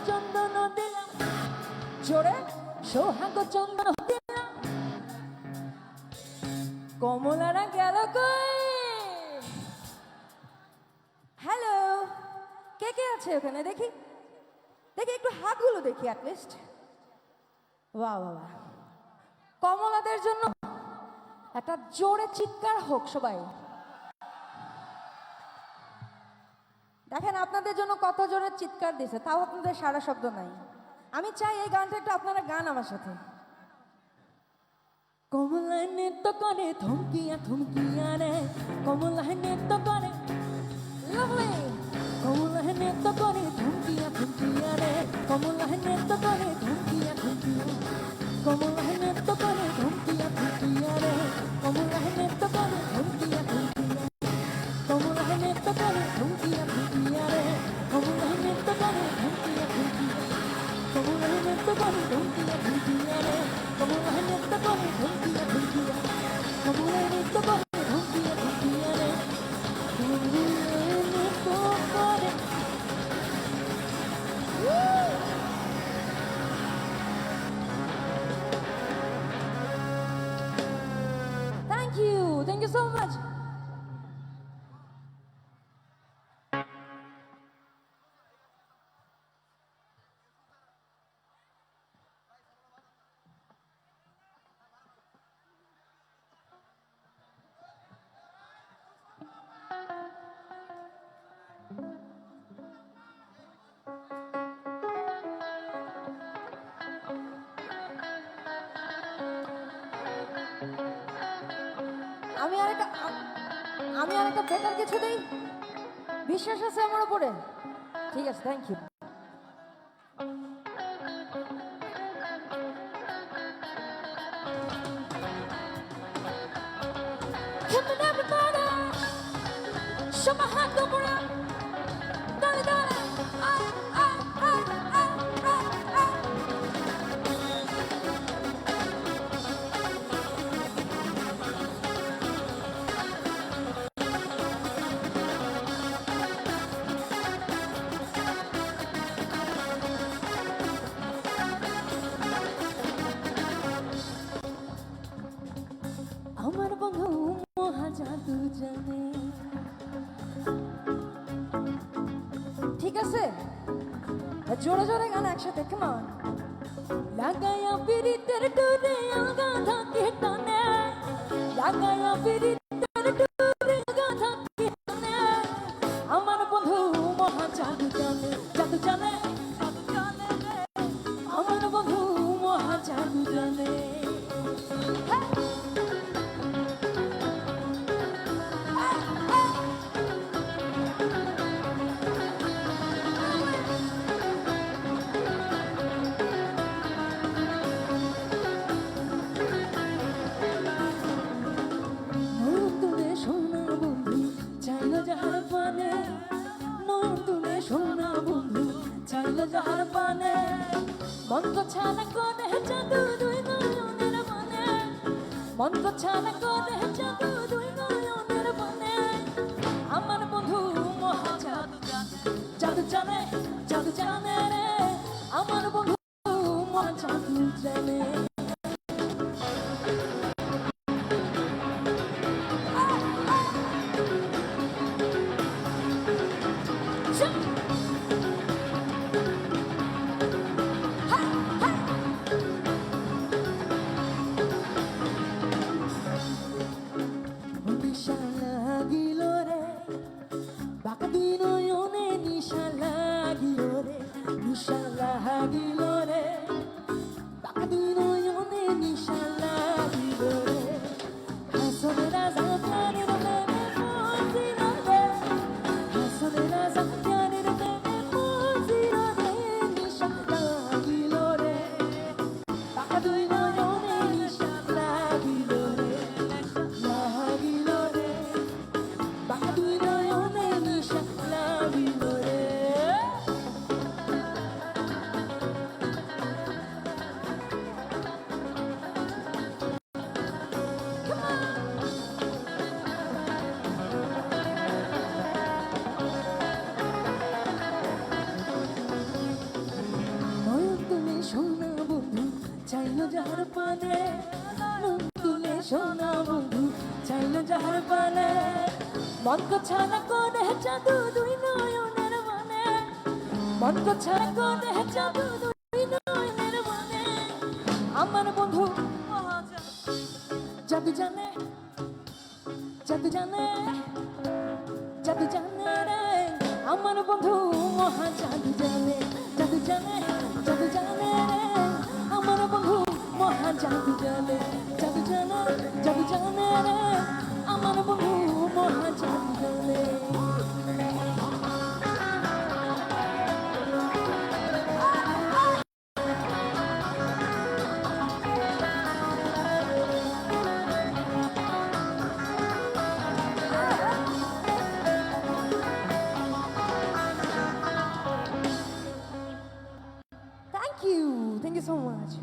[SPEAKER 4] চন্দন দিলাম জোরে সোহাগ চন্দন দিলাম কমলারা গেল কই হ্যালো কে কে আছে ওখানে দেখি দেখি একটু হাতগুলো দেখি অ্যাটলিস্ট বাহ বাহ কমলাদের জন্য একটা জোরে চিৎকার হোক সবাই দেখেন আপনাদের জন্য কত জোরে চিৎকার দিছে তাও আপনাদের সারা শব্দ নাই আমি চাই এই গানটা একটু আপনারা গান আমার সাথে কমলা নৃত্য করে থমকিয়া থমকিয়া রে কমলা নৃত্য করে লাভলি কমলা নৃত্য করে থমকিয়া থমকিয়া রে কমলা নৃত্য করে থমকিয়া থমকিয়া কমলা নৃত্য করে থমকিয়া থমকিয়া রে কমলা নৃত্য করে থমকিয়া থমকিয়া কমলা নৃত্য করে থমকিয়া থমকিয়া রে কমলা নৃত্য করে থমকিয়া থমকিয়া কমলা নৃত্য করে থমকিয়া থমকিয়া রে কমলা নৃত্য করে থমকিয়া থমকিয়া কমলা নৃত্য করে থমকিয়া থমকিয়া রে কমলা নৃত্য করে Thank you so much. আমি আরেকটা বেটার কিছু দেই বিশ্বাস আছে আমার উপরে ঠিক আছে thank you Show my heart, go around. Dale, dale. Ay, ay, ay, ay, ay, ay. আমার বন্ধু মহা জাদু জানে ঠিক আছে জোরে জোরে গান একসাথে কেমন লাগায়া পিরিতের ডুরে আগা থাকে টানে লাগায়া পিরিতের ডুরে আগা থাকে টানে আমার বন্ধু মহা জাদু জানে জাদু জানে জাদু জানে রে আমার বন্ধু মহা জাদু জানে যাহার পানে মন্ত্র ছানা করে জাদু দুই নয়নের মানে মন্ত্র ছানা করে জাদু দুই নয়নের মানে আমার বন্ধু মহা জাদু জানে জাদু জানে জাদু জানে রে আমার বন্ধু মহা জাদু জানে যাহার পানে মন তুলে সোনা বন্ধু চাইলে যাহার পানে মন কো ছাড়া করে জাদু দুই নয়নের মানে মন কো ছাড়া করে জাদু দুই নয়নের মানে আমার বন্ধু জাদু জানে জাদু জানে জাদু জানে রে আমার বন্ধু মহা জাদু জানে জাদু জানে জাদু জানে রে আমার বন্ধু মহা জাদু জানে জাদু জানে জাদু জানে রে আমার বন্ধু মহা জাদু জানে Thank you so much.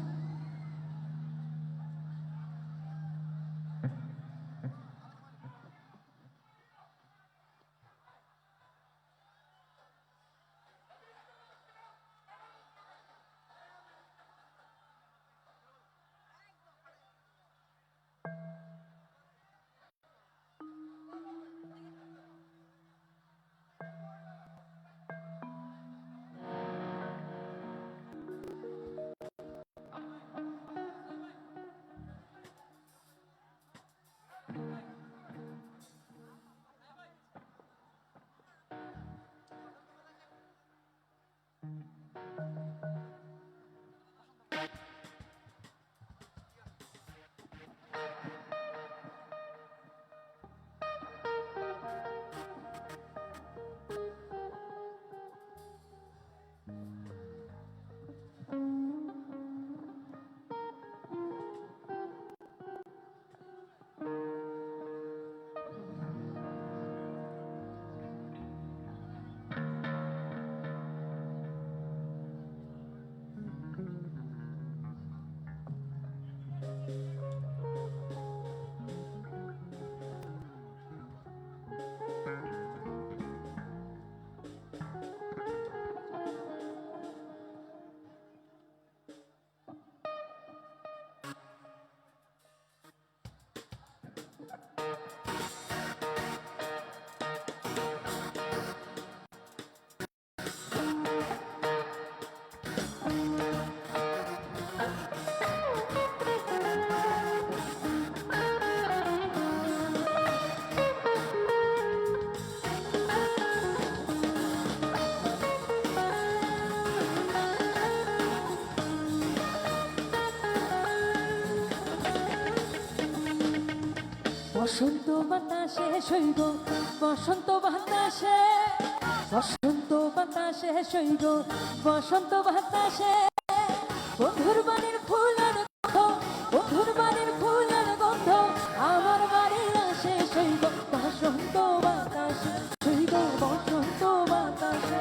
[SPEAKER 4] বসন্ত বাতাসে শৈব বসন্ত বাতাসে বসন্ত বাতাসে শৈব বসন্ত বাতাসে বন্ধুর বাড়ির ফুলের গন্ধ বন্ধুর বাড়ির ফুলের গন্ধ আমার বাড়ির আসে শৈব বসন্ত বাতাসে শৈব বসন্ত বাতাসে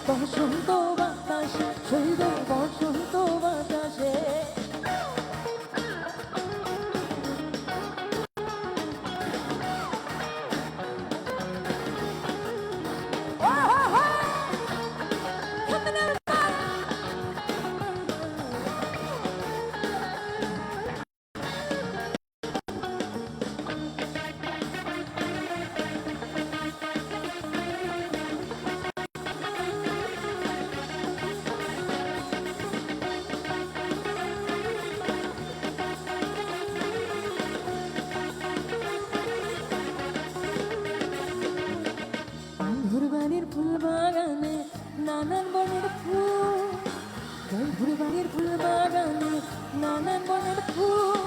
[SPEAKER 4] বসন্ত বাতাসে শৈব বসন্ত বাতাসে বন্ধুরবাড়ির ফুল বাগানে নানান বনের ফুল বন্ধুরবাড়ির ফুল বাগানে নানান বনের ফুল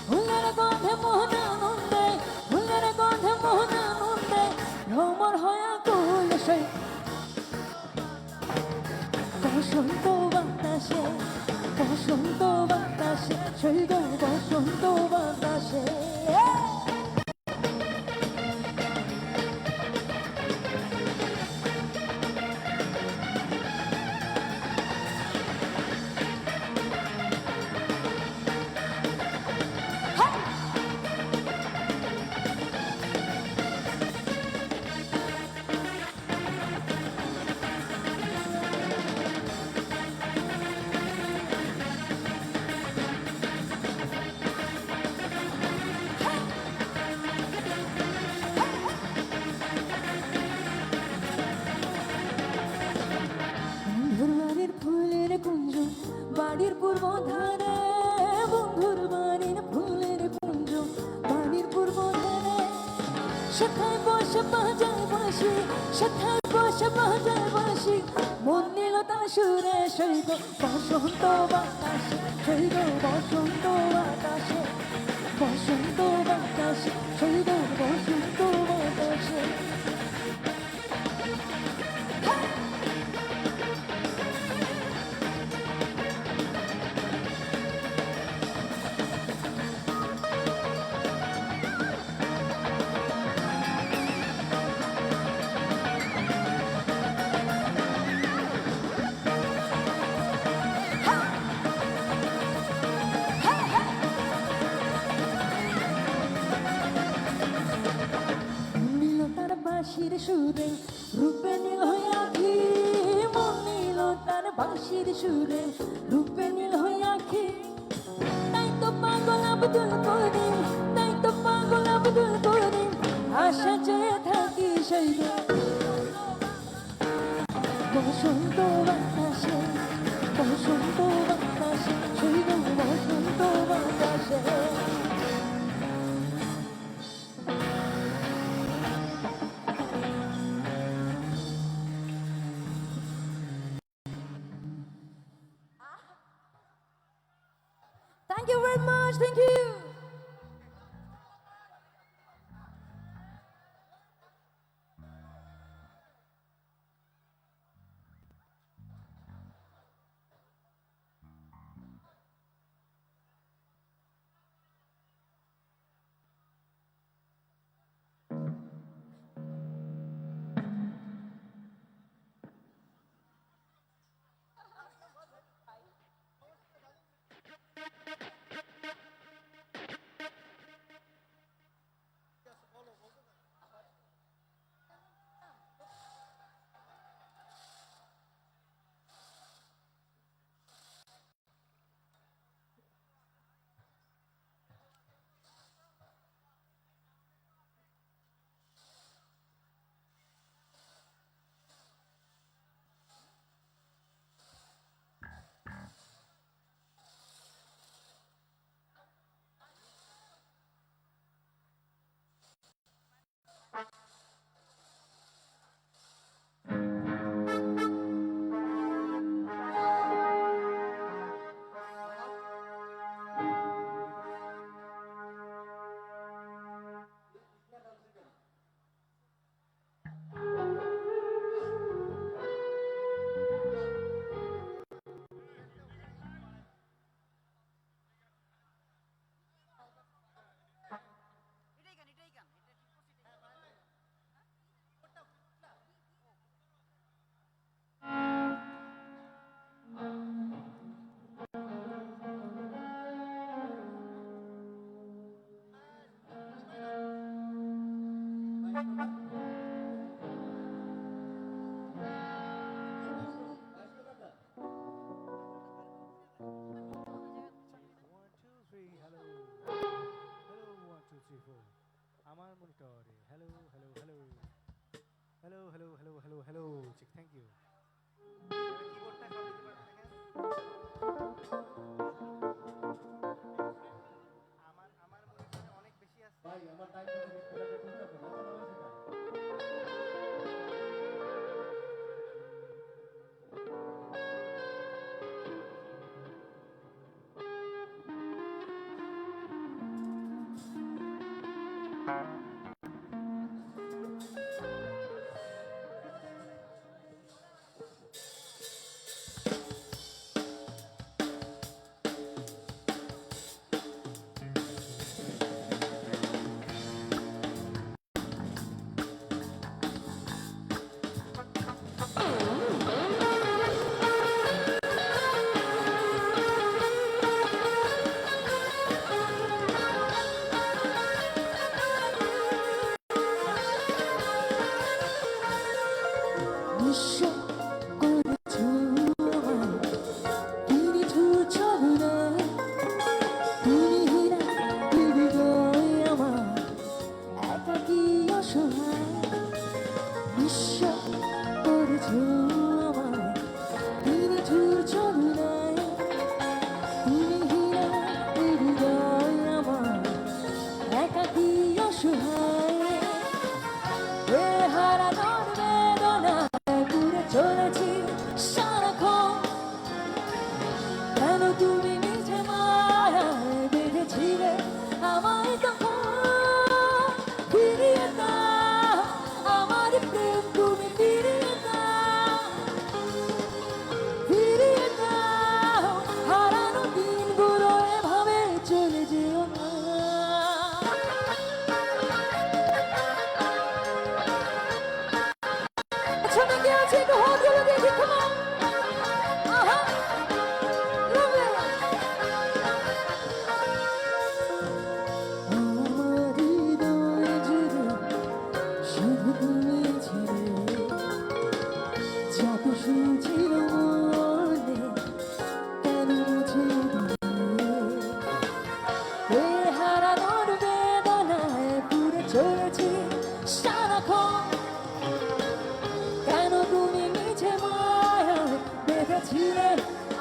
[SPEAKER 4] ফুলের গন্ধে মোহন আনন্দে ফুলের গন্ধে মোহন আনন্দে ভ্রমর হয়ে কুল সেই বসন্ত বাতাসে বসন্ত বাতাসে সেই বসন্ত বাতাসে বাড়ির পূর্ব ধারে বন্ধুর বাড়ির ফুলের কুঞ্জ, বাড়ির পূর্ব ধারে সেথায় বসে বাজায় বাঁশি, সেথায় বসে বাজায় বাঁশি, মন নিল তার সুরে সৈব বসন্ত বাতাসে, সৈব বসন্ত বাতাসে, বসন্ত বাতাসে, সৈব বসন্ত বাতাসে। নীল তার বাঁশির সুরে রূপে নীল হয়ে আঁখি, মন নীল তার বাঁশির সুরে রূপে নীল হয়ে আঁখি। তাই তো পাগল আব্দুল করিম, তাই তো পাগল আব্দুল করিম, আশা চেয়ে থাকি সেই বসন্ত বাতাসে, বসন্ত বাতাসে, সেই বসন্ত বাতাসে। Thank you very much. Thank you.
[SPEAKER 5] আমার মনিটরে hello hello hello hello hello hello hello hello চিক থ্যাংক ইউ। আমার মনিটরে অনেক বেশি আছে ভাই, আমার টাইম
[SPEAKER 4] কেন তুমি মিছে মায়ায় বেঁধেছিলে আমায় তখন ফিরিয়ে দাও আমার প্রেম তুমি ফিরিয়ে দাও ফিরিয়ে দাও হারানো দিনগুলো এভাবে চলে যেও না পেছনে কে আছে একটু হাতগুলো দিয়ে দিই come on আহা love it আমার হৃদয় জুড়ে শুধু তুমি ছিলে যত শুনছিল মনে কেন মুছে দিলে এ হারানোর বেদনায় পুড়ে চলেছি সারাক্ষণ কেন তুমি মিছে মায়ায় বেঁধেছিলে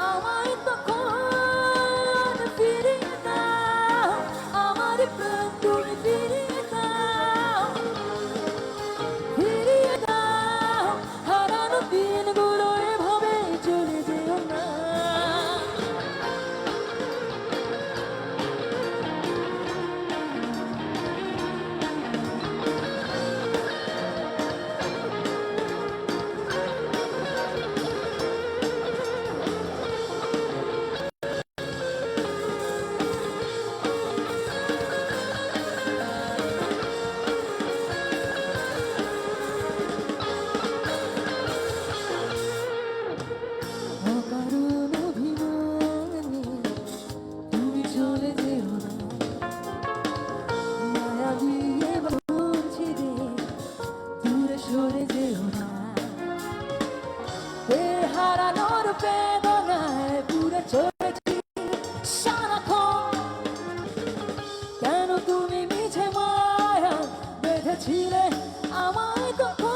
[SPEAKER 4] আমায় তখন ফিরিয়ে দাও আমার প্রেম তুমি ফিরিয়ে দাও ফিরিয়ে দাও হারানো দিনগুলো এভাবে চলে যেও না অকারণ অভিমানে তুমি চলে যেও না মায়া দিয়ে বলছি রে দূরে সরে যেও না এ হারানোর বেদনায় পুরে চলেছি সারাক্ষণ কেন তুমি মিছে মায়া বেঁধেছিলে আমায় তখন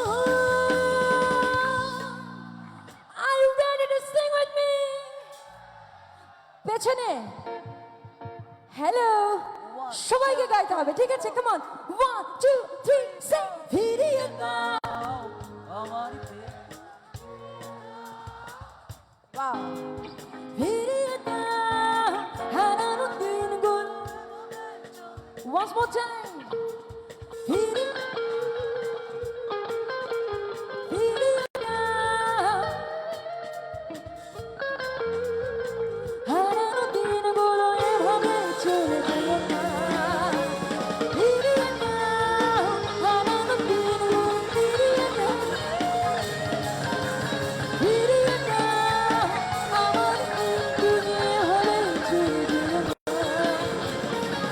[SPEAKER 4] Are you ready to sing with me? পেছনে হ্যালো সবাইকে গাইতে হবে ঠিক আছে কাম অন 1 2 3 সিং ফিরিয়ে দাও আমার ওয়াও ফিরিয়ে দাও হারানো দিনগুলো once more time ফিরিয়ে ফিরিয়ে দাও হারানো দিনগুলো এভাবে চলে যেও না ফিরিয়ে দাও হারানো দিনগুলো ফিরিয়ে দাও ফিরিয়ে দাও আমার প্রেম তুমি এভাবে চলে যেও না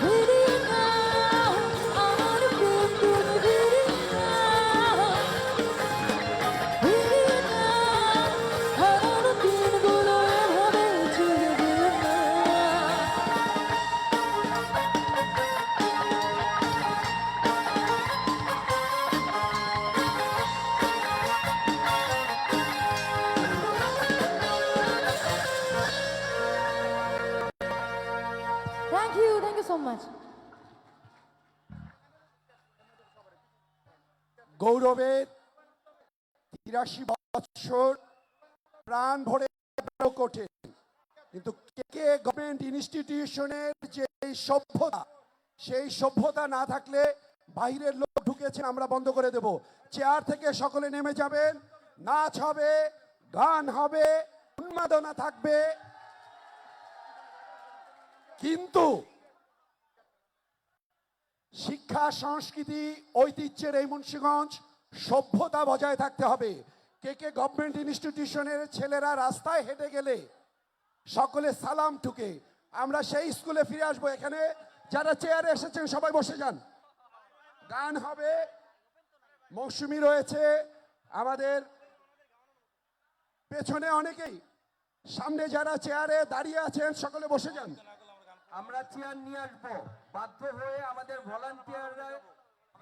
[SPEAKER 4] ফিরিয়ে দাও আমার প্রেম তুমি ফিরিয়ে দাও ফিরিয়ে দাও হারানো দিনগুলো এভাবে চলে যেও না Thank you so much.
[SPEAKER 6] গৌরবের 83 বছর প্রাণ ভরে কঠিন কিন্তু কে গভর্নমেন্ট ইনস্টিটিউশনের যে সভ্যতা সেই সভ্যতা না থাকলে বাইরের লোক ঢুকেছেন আমরা বন্ধ করে দেব চেয়ার থেকে সকলে নেমে যাবেন নাচ হবে গান হবে উন্মাদনা থাকবে কিন্তু শিক্ষা সংস্কৃতি ঐতিহ্যের এই মুন্সিগঞ্জ সভ্যতা বজায় থাকতে হবে কে গভর্নমেন্ট ইনস্টিটিউশনের ছেলেরা রাস্তায় হেঁটে গেলে সকলে সালাম ঠুকে আমরা সেই স্কুলে ফিরে আসবো এখানে যারা চেয়ারে এসেছেন সবাই বসে যান গান হবে মৌসুমী রয়েছে আমাদের পেছনে অনেকেই সামনে যারা চেয়ারে দাঁড়িয়ে আছেন সকলে বসে যান
[SPEAKER 2] আমরা চেয়ার নিয়ে আসবো বাধ্য হয়ে আমাদের ভলান্টিয়াররা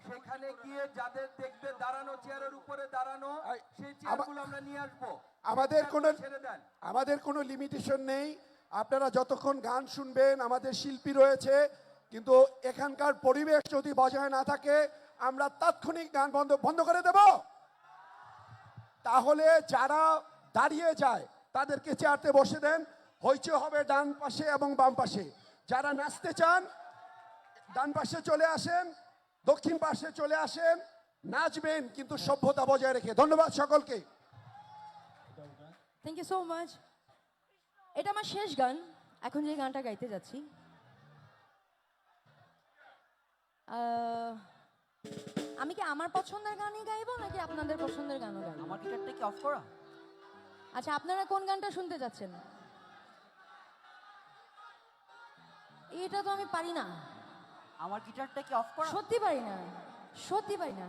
[SPEAKER 2] সেখানে গিয়ে যাদের দেখবে দাঁড়ানো চেয়ারের উপরে দাঁড়ানো সেই চেয়ারগুলো আমরা নিয়ে আসবো
[SPEAKER 6] ছেড়ে দেন আমাদের কোনো লিমিটেশন নেই আপনারা যতক্ষণ গান শুনবেন আমাদের শিল্পী রয়েছে কিন্তু এখানকার পরিবেশ যদি বজায় না থাকে আমরা তাৎক্ষণিক গান বন্ধ করে দেব তাহলে যারা দাঁড়িয়ে যায় তাদেরকে চেয়ারতে বসে দেন হইচই হবে ডান পাশে এবং বাম পাশে। যারা নাচতে চান ডান পাশে চলে আসেন, দক্ষিণ পাশে চলে আসেন, নাচবেন কিন্তু সভ্যতা বজায় রেখে। ধন্যবাদ সকলকে।
[SPEAKER 4] Thank you so much. এটা আমার শেষ গান, এখন যে গানটা গাইতে যাচ্ছি। আমি কি আমার পছন্দের গানই গাইবো নাকি আপনাদের পছন্দের গানও গাইবো?
[SPEAKER 7] আমার গিটারটা কি অফ করা?
[SPEAKER 4] আচ্ছা, আপনারা কোন গানটা শুনতে যাচ্ছেন? এটা তো আমি পারি না,
[SPEAKER 7] আমার গিটারটা কি অফ করা?
[SPEAKER 4] সত্যি পারি না, সত্যি পারি না।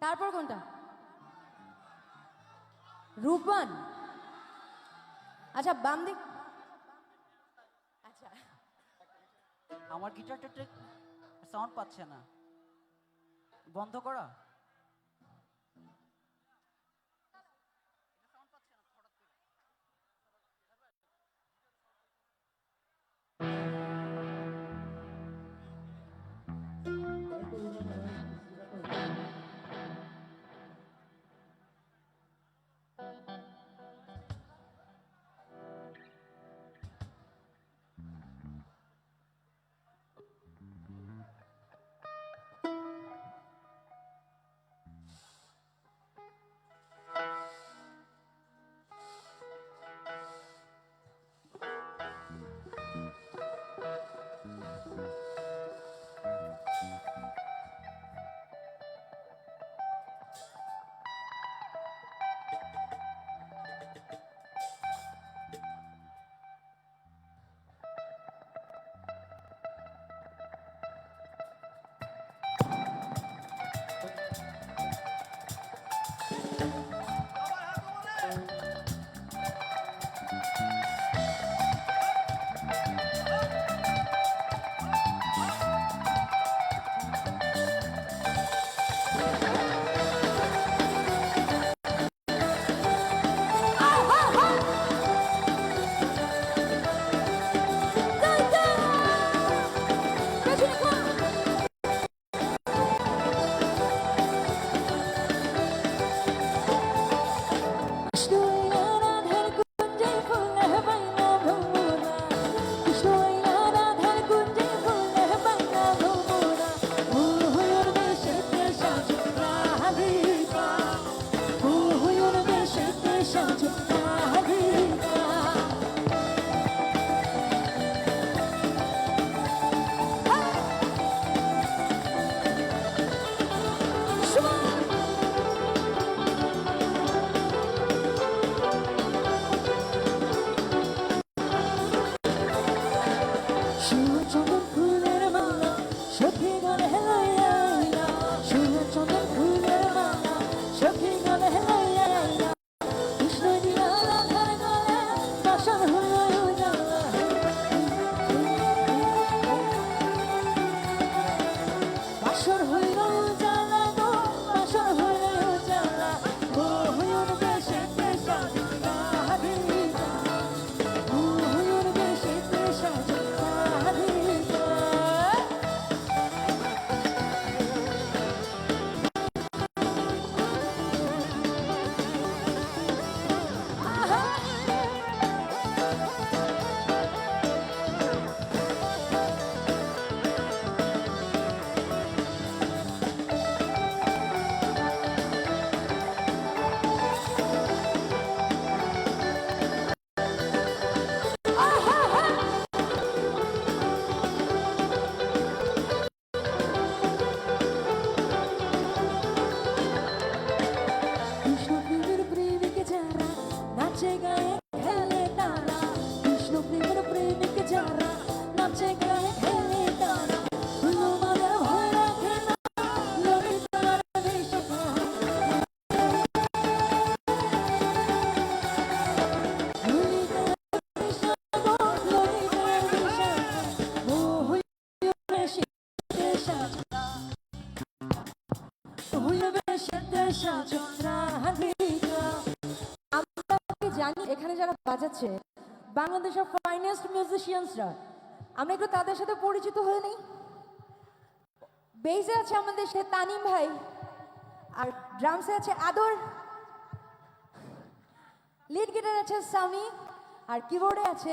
[SPEAKER 4] তারপর কোনটা? রূপবান। আচ্ছা, বাম দিক। আচ্ছা,
[SPEAKER 7] আমার গিটারটা সাউন্ড পাচ্ছে না, বন্ধ করা।
[SPEAKER 4] জানি এখানে যারা বাজাচ্ছে বাংলাদেশের ফাইনেস্ট মিউজিশিয়ানসরা, আমরা একটু তাদের সাথে পরিচিত হয়ে নেই। বেসে আছে আমাদের সে তানিম ভাই, আর ড্রামসে আছে আদর, লিড গিটার আছে সামি, আর কিবোর্ডে আছে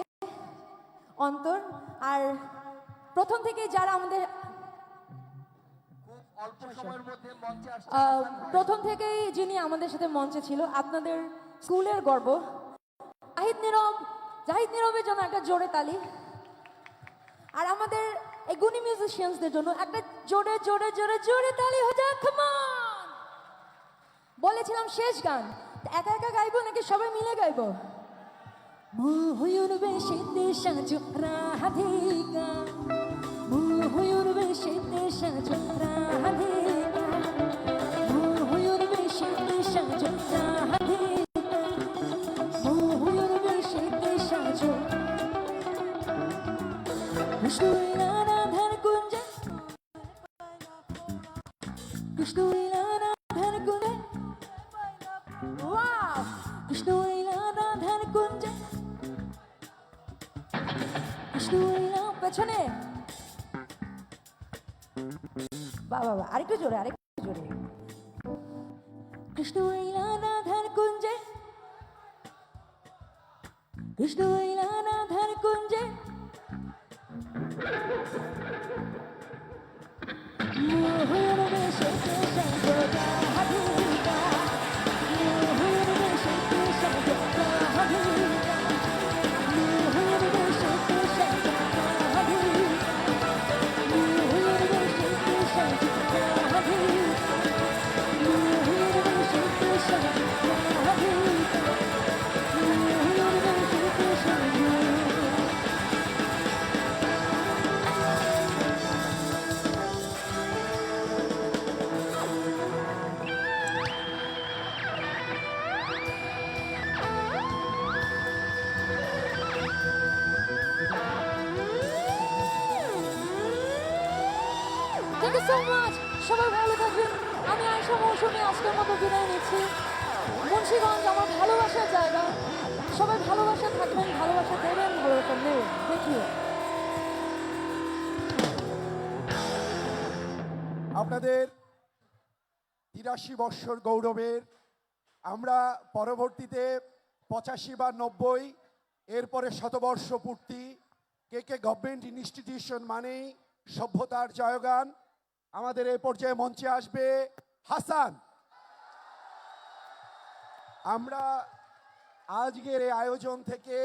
[SPEAKER 4] অন্তর। আর প্রথম থেকে যারা আমাদের
[SPEAKER 2] খুব অল্প সময়ের মধ্যে মঞ্চে আসছে
[SPEAKER 4] প্রথম থেকেই যিনি আমাদের সাথে মঞ্চে ছিল, আপনাদের স্কুলের গর্ব জাহিদ নীরবের জন্য একটা জোরে তালি। আর আমাদের এই গুণী মিউজিশিয়ানসদের জন্য একটা জোরে জোরে জোরে জোরে তালি হয়ে যাক। Come on! বলেছিলাম শেষ গান, একা একা গাইবো নাকি সবাই মিলে গাইবো? ময়ূর বেশেতে সাজো রাধিকা, ময়ূর বেশেতে সাজো রাধিকা, ময়ূর বেশেতে সাজো রাধিকা, ময়ূর বেশেতে সাজো। কৃষ্ণলীলা রাধার কুঞ্জে, কৃষ্ণলীলা রাধার কুঞ্জে, ওয়াও! কৃষ্ণলীলা রাধার কুঞ্জে, কৃষ্ণলীলা পেছনে, বাবা আরেকটু জোরে, আরেকটু জোরে। কৃষ্ণলীলা রাধার কুঞ্জে, কৃষ্ণলীলা রাধার কুঞ্জে, ময়ূর বেশেতে সাজো রাধিকা, ময়ূর বেশেতে সাজো রাধিকা, ময়ূর বেশেতে সাজো রাধিকা, ময়ূর বেশেতে সাজো রাধিকা, ময়ূর বেশেতে সাজো রাধিকা, ময়ূর বেশেতে সাজো। Thank you so much. সবাই ভালো থাকবেন। আমি আয়শা মৌসুমী আজকের মতো বিদায় নিচ্ছি। মুন্সিগঞ্জ আমার ভালোবাসার জায়গা। সবাই ভালোবাসা থাকবেন, ভালোবাসা দেবেন, ভালোবাসা নেবেন। Thank you.
[SPEAKER 6] আপনাদের 83 বৎসর গৌরবের আমরা পরবর্তীতে 85 বা 90, এরপরে শতবর্ষ পূর্তি। কে গভর্নমেন্ট ইনস্টিটিউশন মানেই সভ্যতার জয়গান। আমাদের এই পর্যায়ে মঞ্চে আসবে হাসান। আমরা আজকের এই আয়োজন থেকে